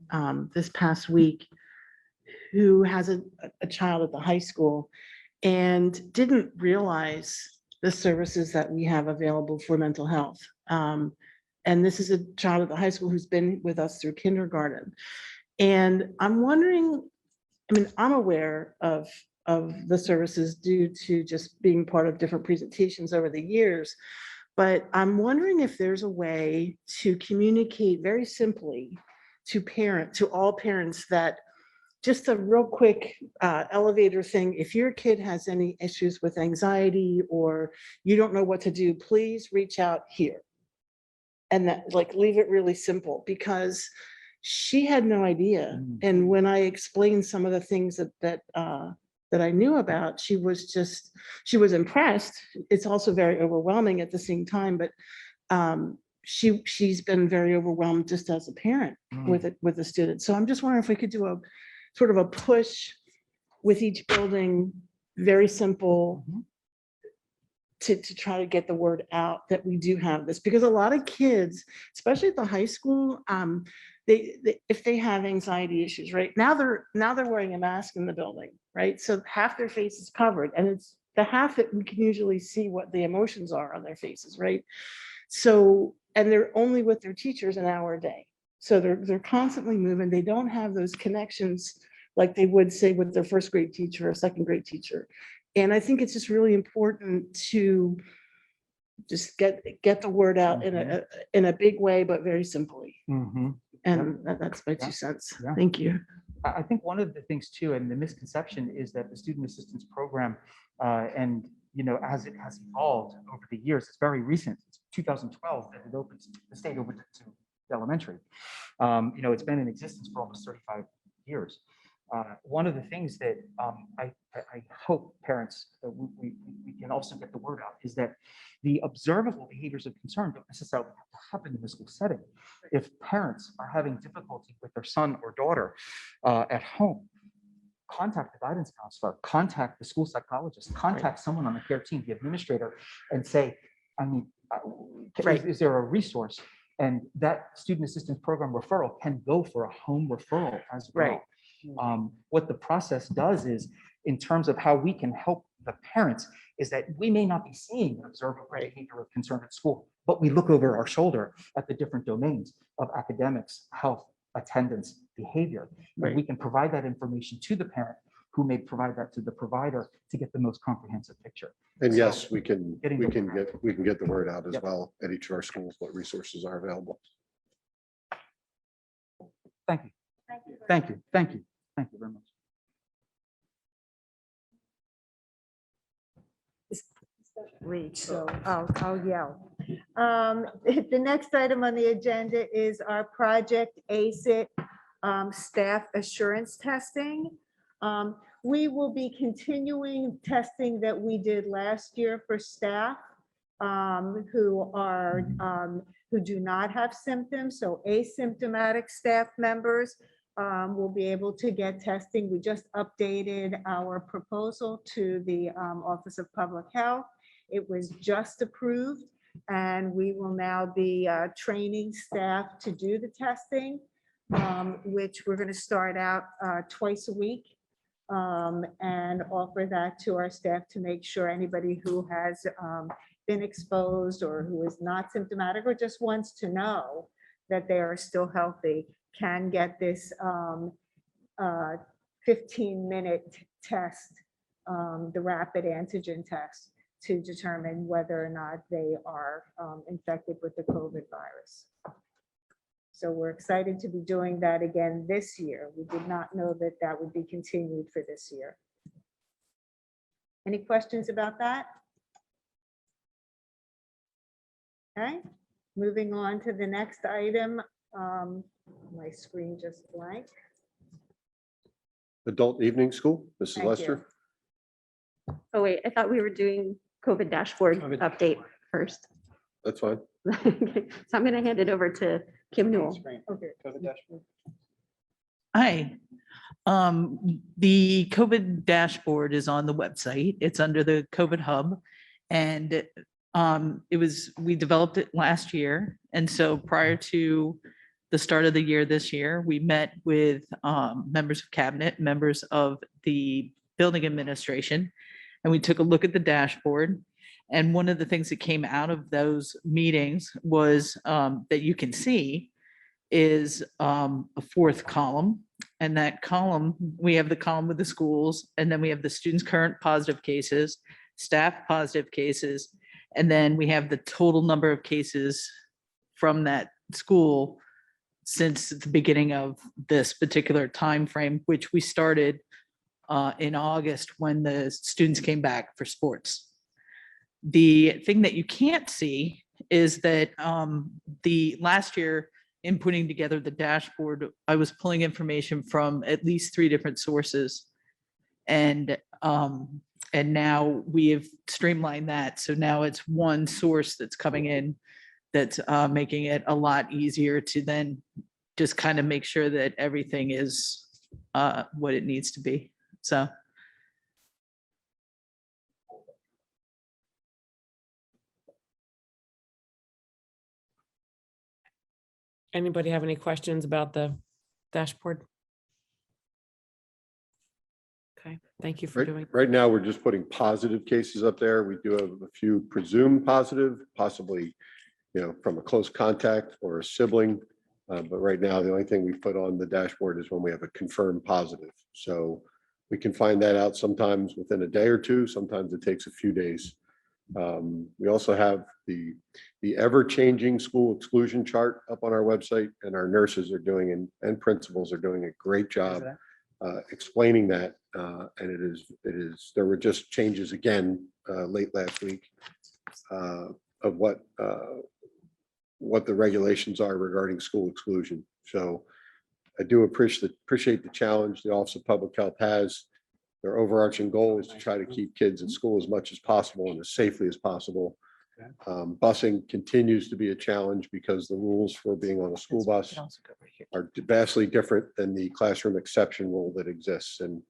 this past week who has a child at the high school and didn't realize the services that we have available for mental health. And this is a child at the high school who's been with us through kindergarten. And I'm wondering, I'm aware of the services due to just being part of different presentations over the years. But I'm wondering if there's a way to communicate very simply to all parents that just a real quick elevator thing, if your kid has any issues with anxiety or you don't know what to do, please reach out here. And that, leave it really simple, because she had no idea. And when I explained some of the things that that I knew about, she was impressed. It's also very overwhelming at the same time, but she's been very overwhelmed just as a parent with the student. So I'm just wondering if we could do a sort of a push with each building, very simple, to try to get the word out that we do have this, because a lot of kids, especially at the high school, if they have anxiety issues, right now they're wearing a mask in the building, right? So half their face is covered, and it's the half that we can usually see what the emotions are on their faces, right? So, and they're only with their teachers an hour a day. So they're constantly moving. They don't have those connections like they would say with their first grade teacher or second grade teacher. And I think it's just really important to just get the word out in a big way, but very simply. And that's my 2 cents. Yeah. Thank you. I think one of the things too, and the misconception is that the student assistance program, and as it has evolved over the years, it's very recent. It's 2012 that it opened, the state opened it to elementary. It's been in existence for almost 35 years. One of the things that I hope parents, we can also get the word out, is that the observable behaviors of concern don't necessarily have to happen in the school setting. If parents are having difficulty with their son or daughter at home, contact the guidance counselor, contact the school psychologist, contact someone on the care team, the administrator, and say, is there a resource? And that student assistance program referral can go for a home referral as well. What the process does is, in terms of how we can help the parents, is that we may not be seeing an observable behavior of concern at school, but we look over our shoulder at the different domains of academics, health, attendance, behavior. And we can provide that information to the parent, who may provide that to the provider, to get the most comprehensive picture. And So, yes, we can getting the word get the word out as Yep. well at each of our schools, what resources are available. Thank you. Thank you. Thank you. Thank you very much. So I'll yell. The next item on the agenda is our Project ACET staff assurance testing. We will be continuing testing that we did last year for staff who do not have symptoms. So asymptomatic staff members will be able to get testing. We just updated our proposal to the Office of Public Health. It was just approved, and we will now be training staff to do the testing, which we're going to start out twice a week, and offer that to our staff to make sure anybody who has been exposed or who is not symptomatic or just wants to know that they are still healthy can get this 15-minute test, the rapid antigen test, to determine whether or not they are infected with the COVID virus. So we're excited to be doing that again this year. We did not know that that would be continued for this year. Any questions about that? Okay, moving on to the next item. My screen just blank. Adult evening school, Mrs. Thank you. Lester. Oh, wait, I thought we were doing COVID dashboard update first. That's fine. Okay, so I'm going to hand it over to Kim Newell. Okay. Hi. The COVID dashboard is on the website. It's under the COVID hub. And we developed it last year. And so prior to the start of the year this year, we met with members of cabinet, members of the building administration, and we took a look at the dashboard. And one of the things that came out of those meetings was that you can see is a fourth column. And that column, we have the column with the schools, and then we have the students' current positive cases, staff positive cases, and then we have the total number of cases from that school since the beginning of this particular time frame, which we started in August when the students came back for sports. The thing that you can't see is that the last year, in putting together the dashboard, I was pulling information from at least 3 different sources. And now we have streamlined that. So now it's one source that's coming in that's making it a lot easier to then just kind of make sure that everything is what it needs to be. So. Anybody have any questions about the dashboard? Okay, thank you for doing. Right now, we're just putting positive cases up there. We do have a few presumed positive, possibly, from a close contact or a sibling. But right now, the only thing we put on the dashboard is when we have a confirmed positive. So we can find that out sometimes within a day or two. Sometimes it takes a few days. We also have the ever-changing school exclusion chart up on our website, and our nurses are doing and principals are doing a great job explaining that. And it is there were just changes again late last week of what the regulations are regarding school exclusion. So I do appreciate the challenge the Office of Public Health has. Their overarching goal is to try to keep kids in school as much as possible and as safely as possible. Busing continues to be a challenge because the rules for being on a school bus are vastly different than the classroom exception rule that exists. And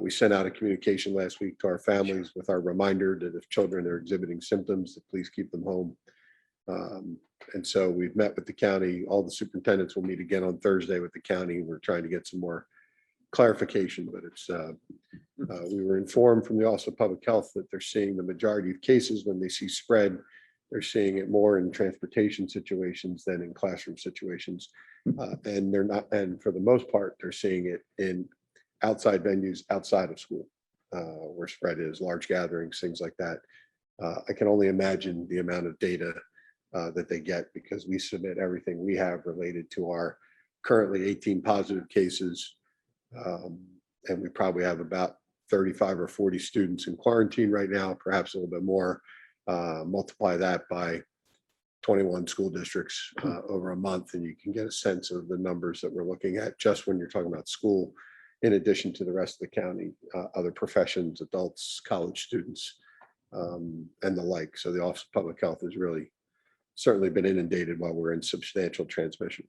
we sent out a communication last week to our families with our reminder that if children are exhibiting symptoms, to please keep them home. And so we've met with the county. All the superintendents will meet again on Thursday with the county. We're trying to get some more clarification, but it's we were informed from the Office of Public Health that they're seeing the majority of cases when they see spread, they're seeing it more in transportation situations than in classroom situations. And they're not, and for the most part, they're seeing it in outside venues outside of school, where spread is, large gatherings, things like that. I can only imagine the amount of data that they get because we submit everything we have related to our currently 18 positive cases. And we probably have about 35 or 40 students in quarantine right now, perhaps a little bit more. Multiply that by 21 school districts over a month, and you can get a sense of the numbers that we're looking at just when you're talking about school, in addition to the rest of the county, other professions, adults, college students, and the like. So the Office of Public Health has really certainly been inundated while we're in substantial transmission.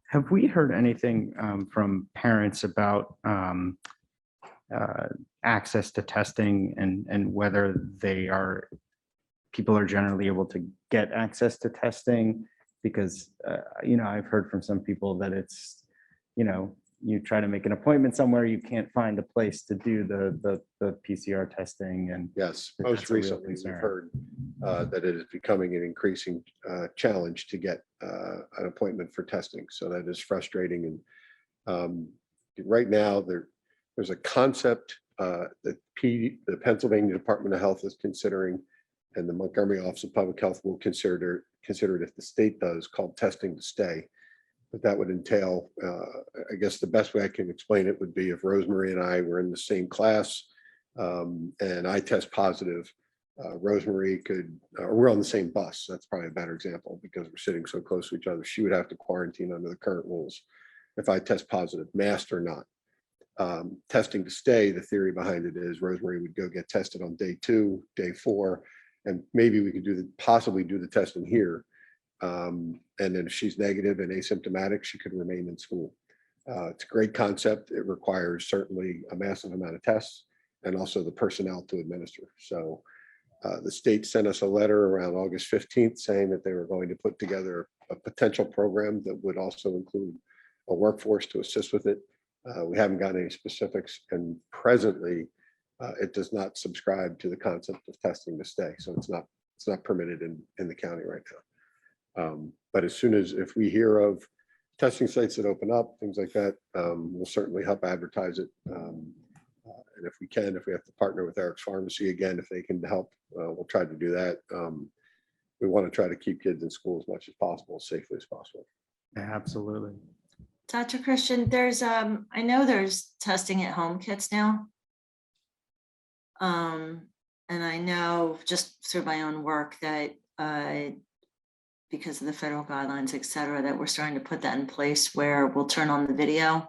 Have we heard anything from parents about access to testing and whether people are generally able to get access to testing? Because, I've heard from some people that it's, you try to make an appointment somewhere, you can't find a place to do the PCR testing. And yes, most recently we've heard that it is becoming an increasing challenge to get an appointment for testing. So that is frustrating. And right now there's a concept that the Pennsylvania Department of Health is considering, and the Montgomery Office of Public Health will consider it if the state does, called testing to stay. But that would entail, I guess the best way I can explain it would be if Rosemary and I were in the same class and I test positive, Rosemary could, or we're on the same bus. That's probably a better example because we're sitting so close to each other. She would have to quarantine under the current rules if I test positive, masked or not. Testing to stay, the theory behind it is Rosemary would go get tested on day 2, day 4, and maybe we could possibly do the testing here. And then if she's negative and asymptomatic, she could remain in school. It's a great concept. It requires certainly a massive amount of tests and also the personnel to administer. So the state sent us a letter around August 15th saying that they were going to put together a potential program that would also include a workforce to assist with it. We haven't gotten any specifics, and presently it does not subscribe to the concept of testing to stay. So it's not permitted in the county right now. But as soon as if we hear of testing sites that open up, things like that, we'll certainly help advertise it. And if we have to partner with Eric's Pharmacy again, if they can help, we'll try to do that. We want to try to keep kids in school as much as possible, as safely as possible. Absolutely. Dr. Christian, I know there's testing at home kits now. And I know just through my own work that because of the federal guidelines, et cetera, that we're starting to put that in place where we'll turn on the video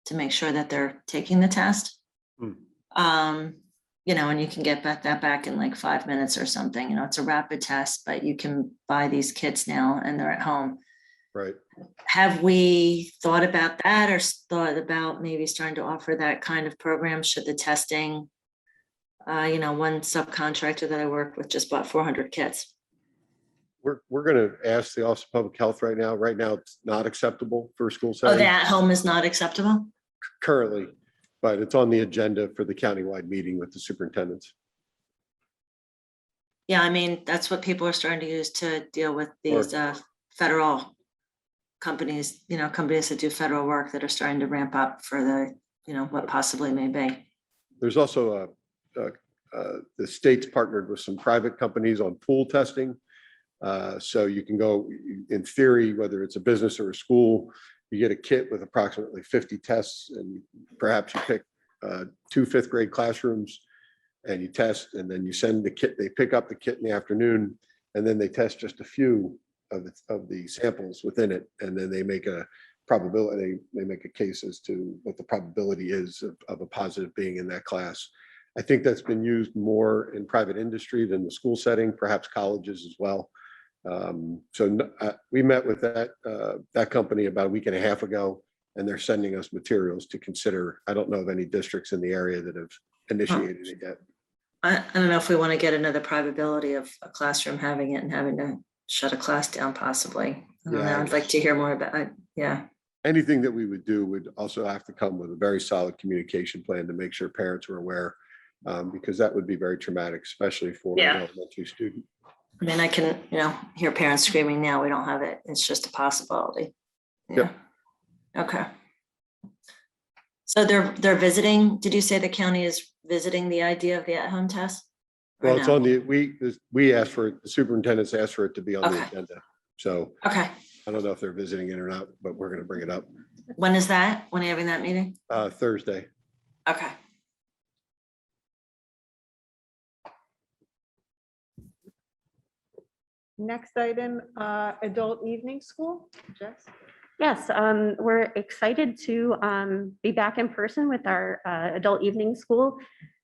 to make sure that they're taking the test. You know, and you can get that back in like 5 minutes or something. You know, it's a rapid test, but you can buy these kits now and they're at home. Right. Have we thought about that or thought about maybe starting to offer that kind of program should the testing, you know, one subcontractor that I work with just bought 400 kits. We're going to ask the Office of Public Health right now. Right now, it's not acceptable for school Oh, setting the at-home is not acceptable? currently, but it's on the agenda for the countywide meeting with the superintendents. Yeah, I mean, that's what people are starting to use to deal with these federal companies, you know, companies that do federal work that are starting to ramp up for the, you know, what possibly may be. There's also the state's partnered with some private companies on pool testing. So you can go, in theory, whether it's a business or a school, you get a kit with approximately 50 tests, and perhaps you pick 2 fifth grade classrooms and you test, and then you send the kit, they pick up the kit in the afternoon, and then they test just a few of the samples within it. And then they make a probability, they make a case as to what the probability is of a positive being in that class. I think that's been used more in private industry than the school setting, perhaps colleges as well. We met with that company about a week and a half ago, and they're sending us materials to consider. I don't know of any districts in the area that have initiated it yet. I don't know if we want to get another probability of a classroom having it and having to shut a class down possibly. I don't know. I'd like to hear more about it. Yeah. Anything that we would do would also have to come with a very solid communication plan to make sure parents are aware, because that would be very traumatic, especially for an elementary student. I mean, I can, you know, hear parents screaming now, we don't have it. It's just a possibility. Yeah. Okay. So they're visiting, did you say the county is visiting the idea of the at-home test? Well, it's on the, we asked for it, the superintendents asked for it to be on the agenda. So okay. I don't know if they're visiting it or not, but we're going to bring it up. When is that? When are you having that meeting? Thursday. Okay. Next item, adult evening school. Jess? Yes, we're excited to be back in person with our adult evening school.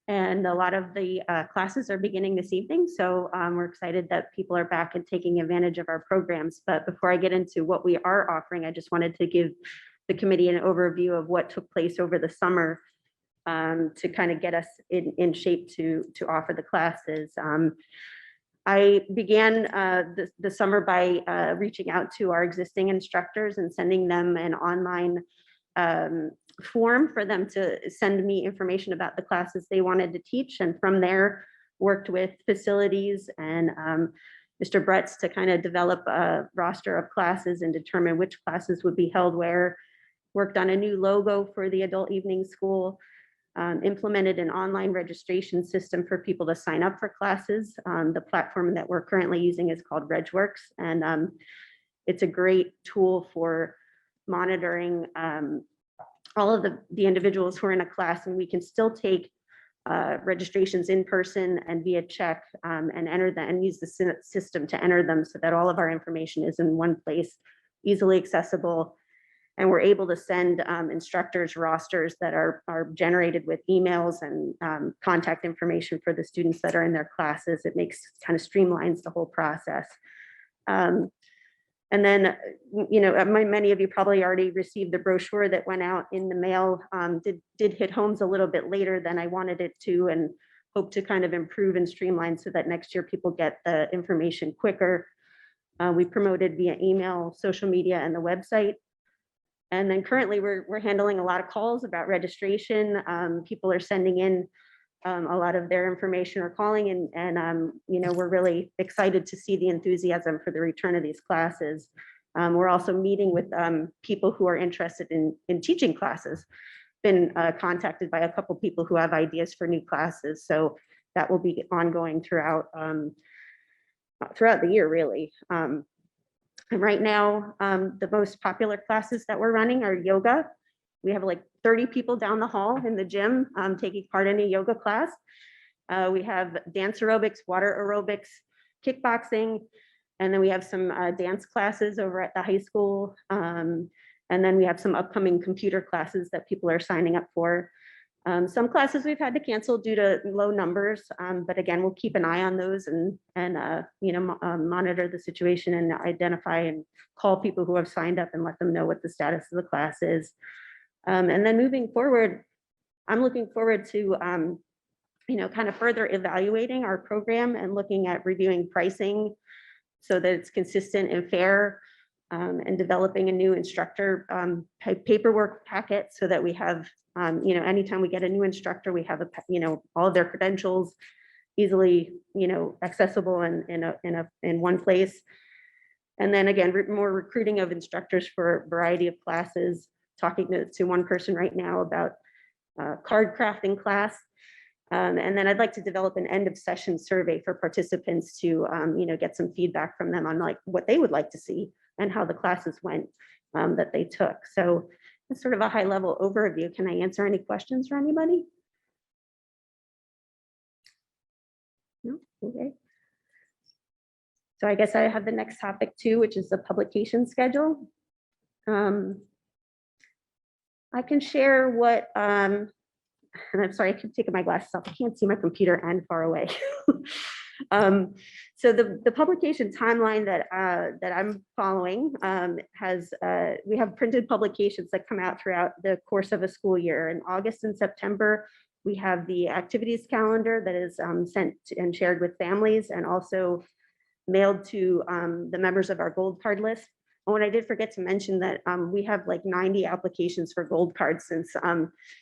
And a lot of the classes are beginning this evening. So we're excited that people are back and taking advantage of our programs. But before I get into what we are offering, I just wanted to give the committee an overview of what took place over the summer to kind of get us in shape to offer the classes. I began the summer by reaching out to our existing instructors and sending them an online form for them to send me information about the classes they wanted to teach. And from there, worked with facilities and Mr. Bretz to kind of develop a roster of classes and determine which classes would be held where. Worked on a new logo for the adult evening school. Implemented an online registration system for people to sign up for classes. The platform that we're currently using is called RegWorks, and it's a great tool for monitoring all of the individuals who are in a class, and we can still take registrations in person and via check and enter them and use the system to enter them so that all of our information is in one place, easily accessible. And we're able to send instructors rosters that are generated with emails and contact information for the students that are in their classes. It makes kind of streamlines the whole process. And then, you know, many of you probably already received the brochure that went out in the mail. Did hit homes a little bit later than I wanted it to, and hope to kind of improve and streamline so that next year people get the information quicker. We promoted via email, social media, and the website. And then currently we're handling a lot of calls about registration. People are sending in a lot of their information or calling, and you know, we're really excited to see the enthusiasm for the return of these classes. We're also meeting with people who are interested in teaching classes. Been contacted by a couple people who have ideas for new classes. So that will be ongoing throughout the year, really. And right now, the most popular classes that we're running are yoga. We have like 30 people down the hall in the gym taking part in a yoga class. We have dance aerobics, water aerobics, kickboxing, And then we have some dance classes over at the high school. And then we have some upcoming computer classes that people are signing up for. Some classes we've had to cancel due to low numbers, but again, we'll keep an eye on those and monitor the situation and identify and call people who have signed up and let them know what the status of the class is. And then moving forward, I'm looking forward to kind of further evaluating our program and looking at reviewing pricing so that it's consistent and fair, and developing a new instructor paperwork packet so that we have, anytime we get a new instructor, we have all of their credentials easily, accessible and in one place. And then again, more recruiting of instructors for a variety of classes, talking to one person right now about card crafting class. And then I'd like to develop an end of session survey for participants to, get some feedback from them on like what they would like to see and how the classes went that they took. So it's sort of a high level overview. Can I answer any questions for anybody? No? Okay. So I guess I have the next topic too, which is the publication schedule. I can share what, and I'm sorry, I keep taking my glasses off. I can't see my computer and far away. So the publication timeline that I'm following we have printed publications that come out throughout the course of a school year. In August and September, we have the activities calendar that is sent and shared with families and also mailed to the members of our Gold Card list. Oh, and I did forget to mention that we have like 90 applications for Gold Cards since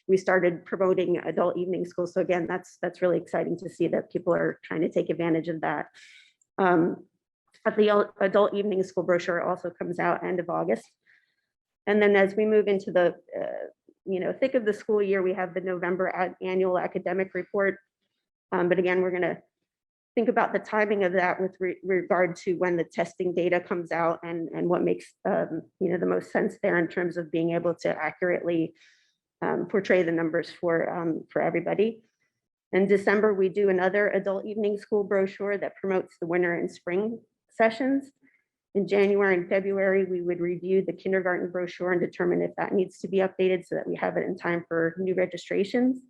we started promoting adult evening school. So again, that's really exciting to see that people are trying to take advantage of that. But the adult evening school brochure also comes out end of August. And then as we move into the thick of the school year, we have the November annual academic report. But again, we're going to think about the timing of that with regard to when the testing data comes out and what makes the most sense there in terms of being able to accurately portray the numbers for everybody. In December, we do another adult evening school brochure that promotes the winter and spring sessions. In January and February, we would review the kindergarten brochure and determine if that needs to be updated so that we have it in time for new registrations.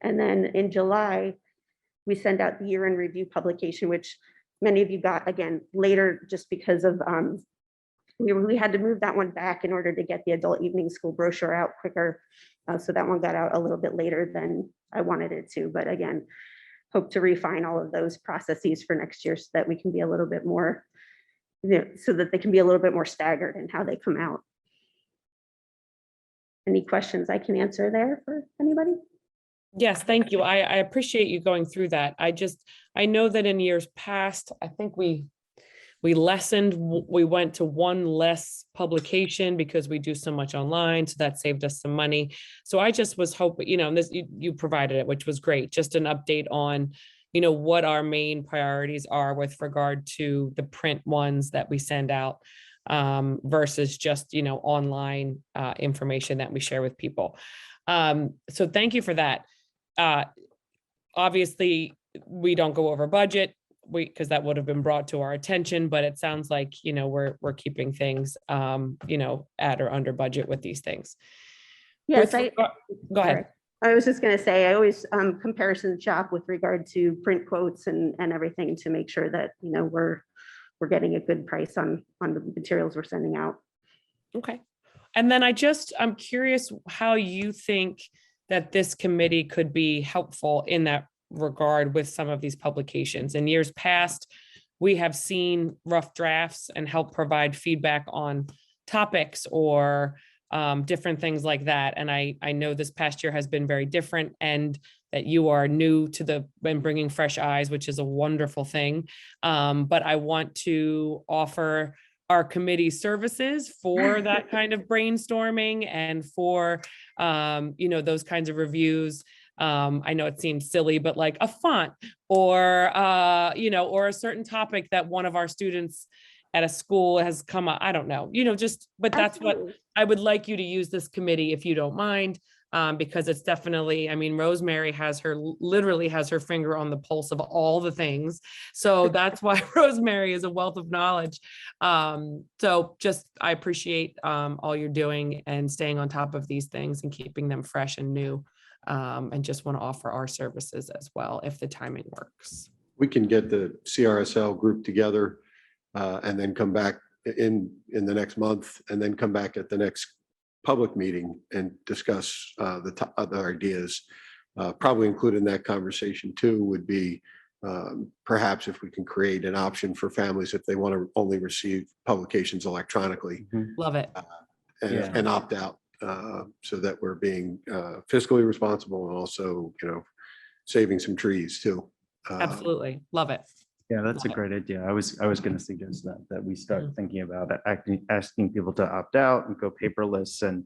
And then in July, we send out the year in review publication, which many of you got again later just because of we had to move that one back in order to get the adult evening school brochure out quicker. So that one got out a little bit later than I wanted it to. But again, hope to refine all of those processes for next year so that we can be a little bit more, so that they can be a little bit more staggered in how they come out. Any questions I can answer there for anybody? Yes, thank you. I appreciate you going through that. I know that in years past, I think we lessened, we went to one less publication because we do so much online. So that saved us some money. So I just was hoping, and this, you provided it, which was great. Just an update on, what our main priorities are with regard to the print ones that we send out versus just, online information that we share with people. So thank you for that. Obviously we don't go over budget because that would have been brought to our attention, but it sounds like, we're keeping things, at or under budget with these things. Yes, go ahead. I was just going to say, I always comparison shop with regard to print quotes and everything to make sure that, we're getting a good price on the materials we're sending out. Okay. And then I'm curious how you think that this committee could be helpful in that regard with some of these publications. In years past, we have seen rough drafts and help provide feedback on topics or different things like that. And I know this past year has been very different and that you are new to and bringing fresh eyes, which is a wonderful thing. But I want to offer our committee services for that kind of brainstorming and for, those kinds of reviews. I know it seems silly, but like a font or, or a certain topic that one of our students at a school has come up. I don't know, but that's what I would like you to use this committee, if you don't mind, because it's definitely, I mean, Rosemary literally has her finger on the pulse of all the things. So that's why Rosemary is a wealth of knowledge. So just, I appreciate all you're doing and staying on top of these things and keeping them fresh and new. And just want to offer our services as well, if the timing works. We can get the CRSL group together and then come back in the next month, and then come back at the next public meeting and discuss the other ideas. Probably included in that conversation too would be perhaps if we can create an option for families if they want to only receive publications electronically. Love it. And opt out so that we're being fiscally responsible and also, saving some trees too. Absolutely. Love it. Yeah, that's a great idea. I was going to suggest that we start thinking about asking people to opt out and go paperless. And,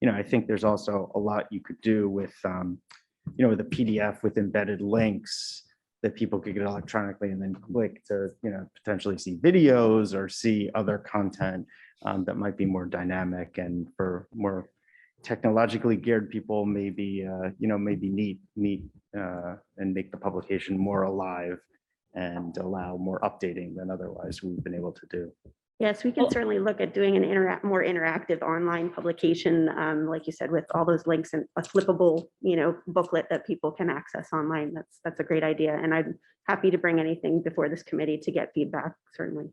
I think there's also a lot you could do with, with a PDF with embedded links that people could get electronically and then click to, potentially see videos or see other content that might be more dynamic, and for more technologically geared people, maybe, maybe neat and make the publication more alive and allow more updating than otherwise we've been able to do. Yes, we can certainly look at doing an more interactive online publication, like you said, with all those links and a flippable, booklet that people can access online. That's a great idea. And I'm happy to bring anything before this committee to get feedback, certainly.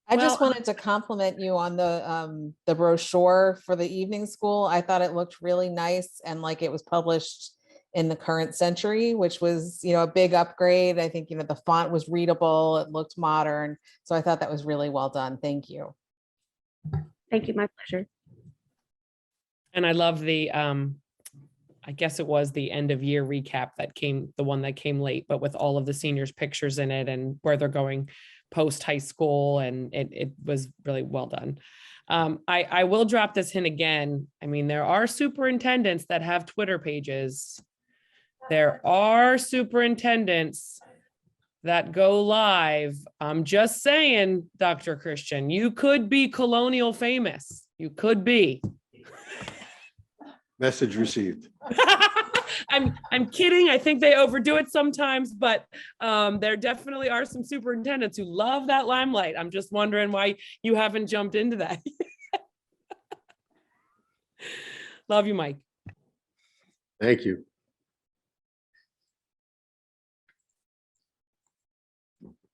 I just wanted to compliment you on the brochure for the evening school. I thought it looked really nice and like it was published in the current century, which was, a big upgrade. I think, the font was readable, it looked modern. So I thought that was really well done. Thank you. Thank you, my pleasure. And I love the, I guess it was the end of year recap the one that came late, but with all of the seniors' pictures in it and where they're going post high school, and it was really well done. I will drop this hint again. I mean, there are superintendents that have Twitter pages. There are superintendents that go live. I'm just saying, Dr. Christian, you could be colonial famous. You could be. Message received. I'm kidding. I think they overdo it sometimes, but there definitely are some superintendents who love that limelight. I'm just wondering why you haven't jumped into that. Love you, Mike. Thank you.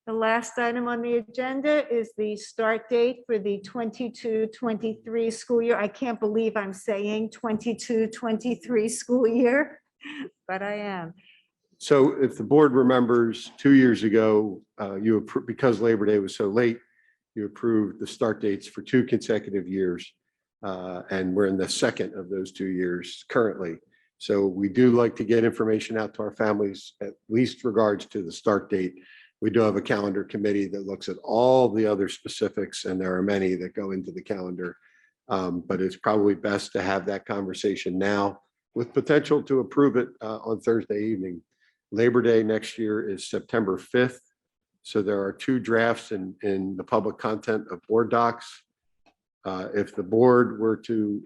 The last item on the agenda is the start date for the 22-23 school year. I can't believe I'm saying 22-23 school year, but I am. So if the board remembers, 2 years ago, because Labor Day was so late, you approved the start dates for 2 consecutive years. And we're in the second of those 2 years currently. So we do like to get information out to our families, at least regards to the start date. We do have a calendar committee that looks at all the other specifics, and there are many that go into the calendar. But it's probably best to have that conversation now with potential to approve it on Thursday evening. Labor Day next year is September 5th. So there are 2 drafts in the public content of board docs. If the board were to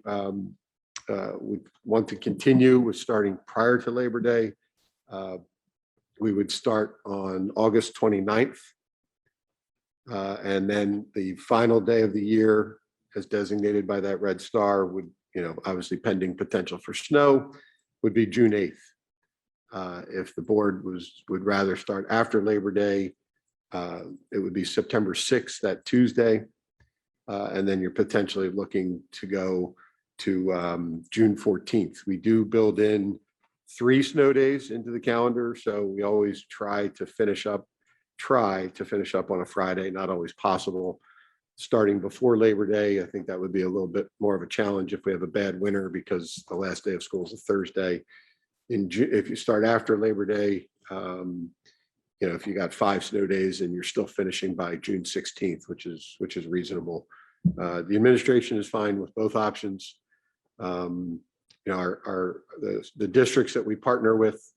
would want to continue with starting prior to Labor Day, we would start on August 29th. And then the final day of the year, as designated by that red star, would, obviously pending potential for snow, would be June 8th. If the board would rather start after Labor Day, it would be September 6th, that Tuesday. And then you're potentially looking to go to June 14th. We do build in 3 snow days into the calendar, so we always try to finish up on a Friday. Not always possible. Starting before Labor Day, I think that would be a little bit more of a challenge if we have a bad winter, because the last day of school is a Thursday. If you start after Labor Day, if you got 5 snow days and you're still finishing by June 16th, which is reasonable. The administration is fine with both options. The districts that we partner with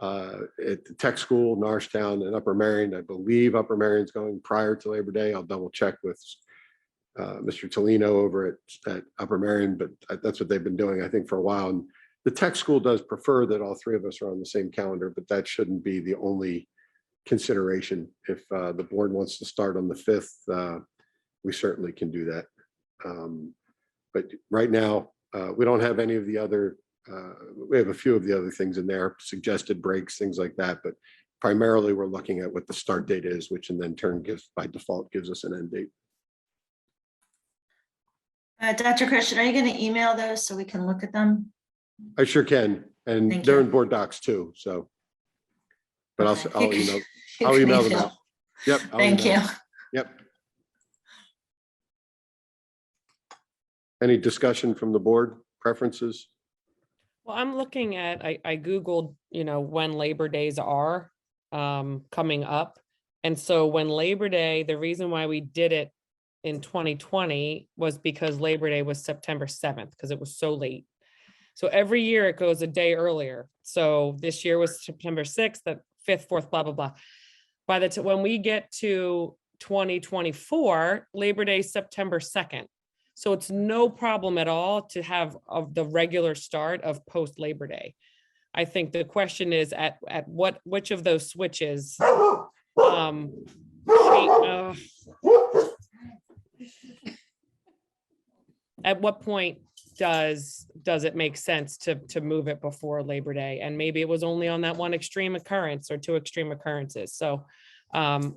at the tech school, Norristown and Upper Marion, I believe Upper Marion's going prior to Labor Day. I'll double check with Mr. Tolino over at Upper Marion, but that's what they've been doing, I think, for a while. And The tech school does prefer that all three of us are on the same calendar, but that shouldn't be the only consideration. If the board wants to start on the 5th, we certainly can do that. But right now, we don't have any of the other, we have a few of the other things in there, suggested breaks, things like that, but primarily we're looking at what the start date is, which in then turn gives, by default, gives us an end date. Dr. Christian, are you going to email those so we can look at them? I sure can, and Thank they're you. in board docs too, so. But Okay. I'll email, You I'll can email them email. out. Yep. I'll Thank email you. them. Yep. Any discussion from the board, preferences? Well, I'm looking at, I Googled, when Labor Days are coming up. And so when Labor Day, the reason why we did it in 2020 was because Labor Day was September 7th, because it was so late. So every year it goes a day earlier. So this year was September 6th, the 5th, 4th, blah, blah, blah. By the time when we get to 2024, Labor Day is September 2nd. So it's no problem at all to have the regular start of post Labor Day. I think the question is at which of those switches at what point does it make sense to move it before Labor Day? And maybe it was only on that one extreme occurrence or two extreme occurrences. So that's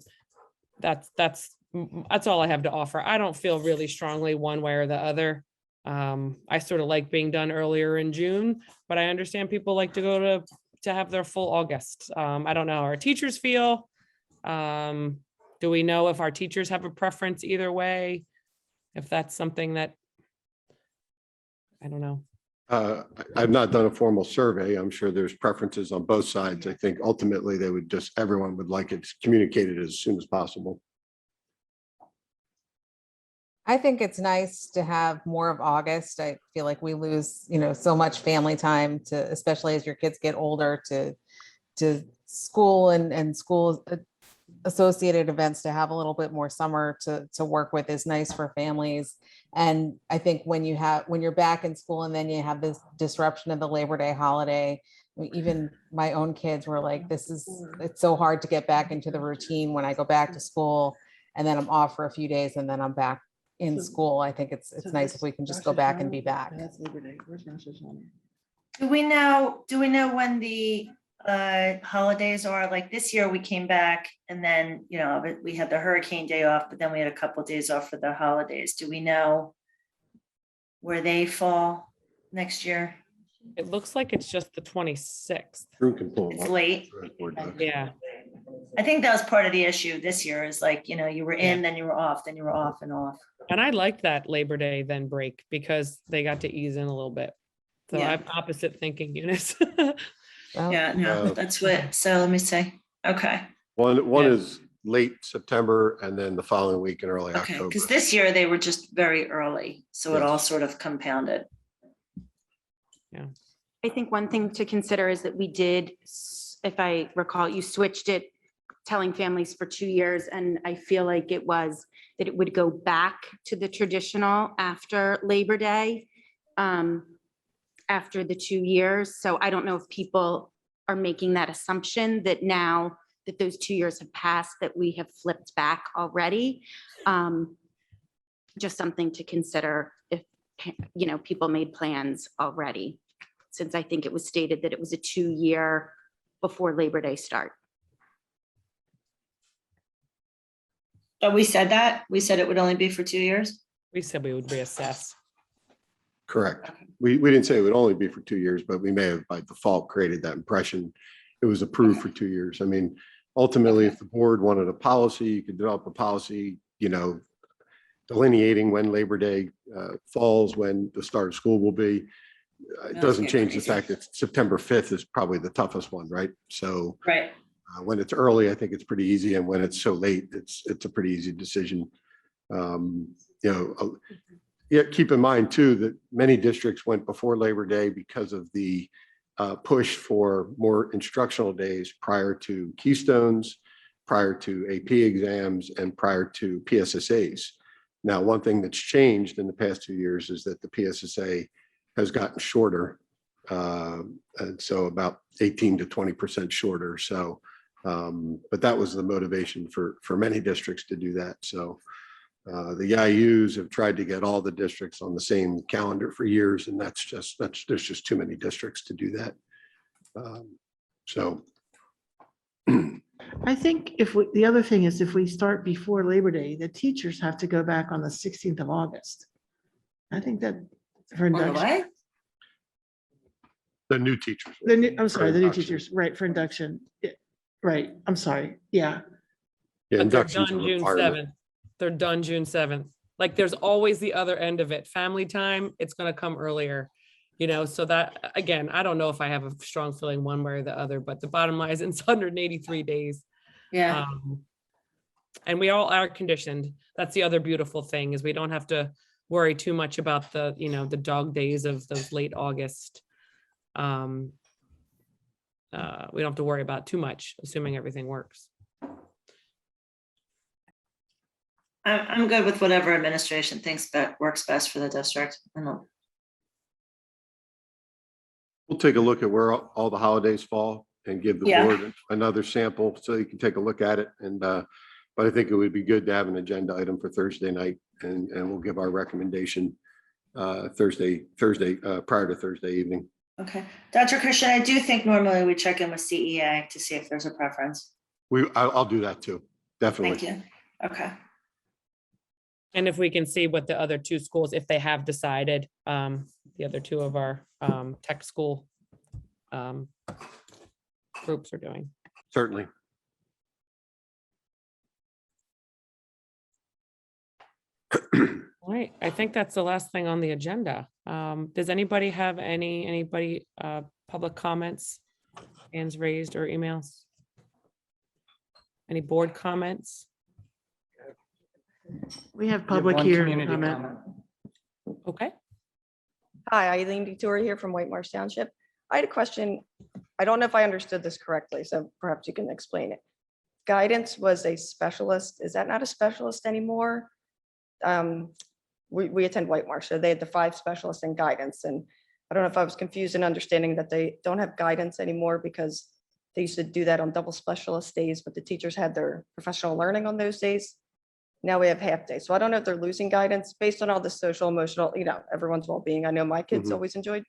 all I have to offer. I don't feel really strongly one way or the other. I sort of like being done earlier in June, but I understand people like to go to have their full August. I don't know how our teachers feel. Do we know if our teachers have a preference either way? If that's something that, I don't know. I've not done a formal survey. I'm sure there's preferences on both sides. I think ultimately they would everyone would like it communicated as soon as possible. I think it's nice to have more of August. I feel like we lose, so much family time especially as your kids get older, to school and school associated events. To have a little bit more summer to work with is nice for families. And I think when you're back in school and then you have this disruption of the Labor Day holiday, even my own kids were like, it's so hard to get back into the routine when I go back to school and then I'm off for a few days and then I'm back in school. I think it's nice if we can just go back and be back. Do we know when the holidays are? Like this year we came back and then, we had the hurricane day off, but then we had a couple of days off for the holidays. Do we know where they fall next year? It looks like it's just the 26th. It's late. Yeah. I think that was part of the issue this year is like, you were in, then you were off, then you were off and off. And I liked that Labor Day then break because they got to ease in a little bit. So Yeah. I'm opposite thinking, Eunice. Yeah, no, that's what, so let me say, okay. One is late September and then the following week in early Okay, October. because this year they were just very early, so it all sort of compounded. Yeah. I think one thing to consider is that we did, if I recall, you switched it, telling families for 2 years. And I feel like it was that it would go back to the traditional after Labor Day, after the 2 years. So I don't know if people are making that assumption that now that those 2 years have passed, that we have flipped back already. Just something to consider if, people made plans already, since I think it was stated that it was a 2-year before Labor Day start. But we said that, we said it would only be for 2 years. We said we would reassess. Correct. We didn't say it would only be for 2 years, but we may have by default created that impression. It was approved for 2 years. I mean, ultimately, if the board wanted a policy, you could develop a policy, delineating when Labor Day falls, when the start of school will be. It doesn't change the fact that September 5th is probably the toughest one, right? So right. When it's early, I think it's pretty easy. And when it's so late, it's a pretty easy decision. Keep in mind too, that many districts went before Labor Day because of the push for more instructional days prior to Keystones, prior to AP exams, and prior to PSSAs. Now, one thing that's changed in the past 2 years is that the PSSA has gotten shorter. And so about 18 to 20% shorter. So, but that was the motivation for many districts to do that. So the IUs have tried to get all the districts on the same calendar for years, and there's just too many districts to do that. So I think the other thing is if we start before Labor Day, the teachers have to go back on the 16th of August. I think that for induction. the new teachers. I'm sorry, the new induction. teachers, right, for induction. Yeah, right, I'm sorry, yeah. Yeah, But they're induction's a done June requirement. 7th. They're done June 7th. Like there's always the other end of it. Family time, it's gonna come earlier. You know, so that, again, I don't know if I have a strong feeling one way or the other, but the bottom line is it's 183 days. Yeah. And we all are conditioned. That's the other beautiful thing is we don't have to worry too much about the, you know, the dog days of those late August. We don't have to worry about too much, assuming everything works. I'm good with whatever administration thinks that works best for the district. I don't. We'll take a look at where all the holidays fall and give the Yeah. board another sample so you can take a look at it. And but I think it would be good to have an agenda item for Thursday night, and we'll give our recommendation Thursday prior to Thursday evening. Okay, Dr. Christian, I do think normally we check in with CEA to see if there's a preference. I'll do that too, definitely. Thank you. Okay. And if we can see what the other two schools, if they have decided, the other two of our tech school groups are doing. Certainly. All right, I think that's the last thing on the agenda. Does anybody have anybody public comments, hands raised or emails? Any board comments? We have We have public one here. community comment. comment. Okay. Hi, Eileen Detour here from White Marsh Township. I had a question. I don't know if I understood this correctly, so perhaps you can explain it. Guidance was a specialist. Is that not a specialist anymore? We attend White Marsh, so they had the 5 specialists in guidance. And I don't know if I was confused in understanding that they don't have guidance anymore because they used to do that on double specialist days, but the teachers had their professional learning on those days. Now we have half days. So I don't know if they're losing guidance based on all the social, emotional, you know, everyone's well-being. I know my kids Mhm. always enjoyed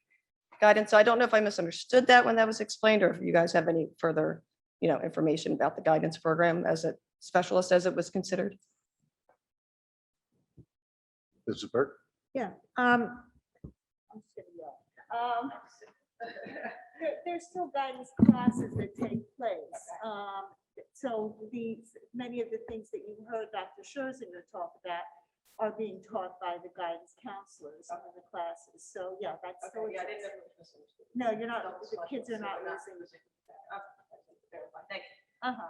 guidance. So I don't know if I misunderstood that when that was explained, or if you guys have any further, you know, information about the guidance program as a specialist as it was considered. Mrs. Burke? Yeah. There's still guidance classes that take place. So many of the things that you heard Dr. Scherzinger talk about are being taught by the guidance counselors in the classes. So yeah, that's still. No, you're not, the kids are not losing. Uh-huh.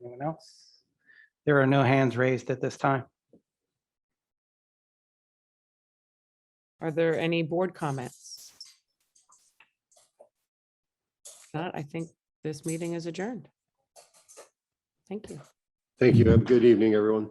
Anyone else? There are no hands raised at this time. Are there any board comments? If not, I think this meeting is adjourned. Thank you. Thank you. Have a good evening, everyone.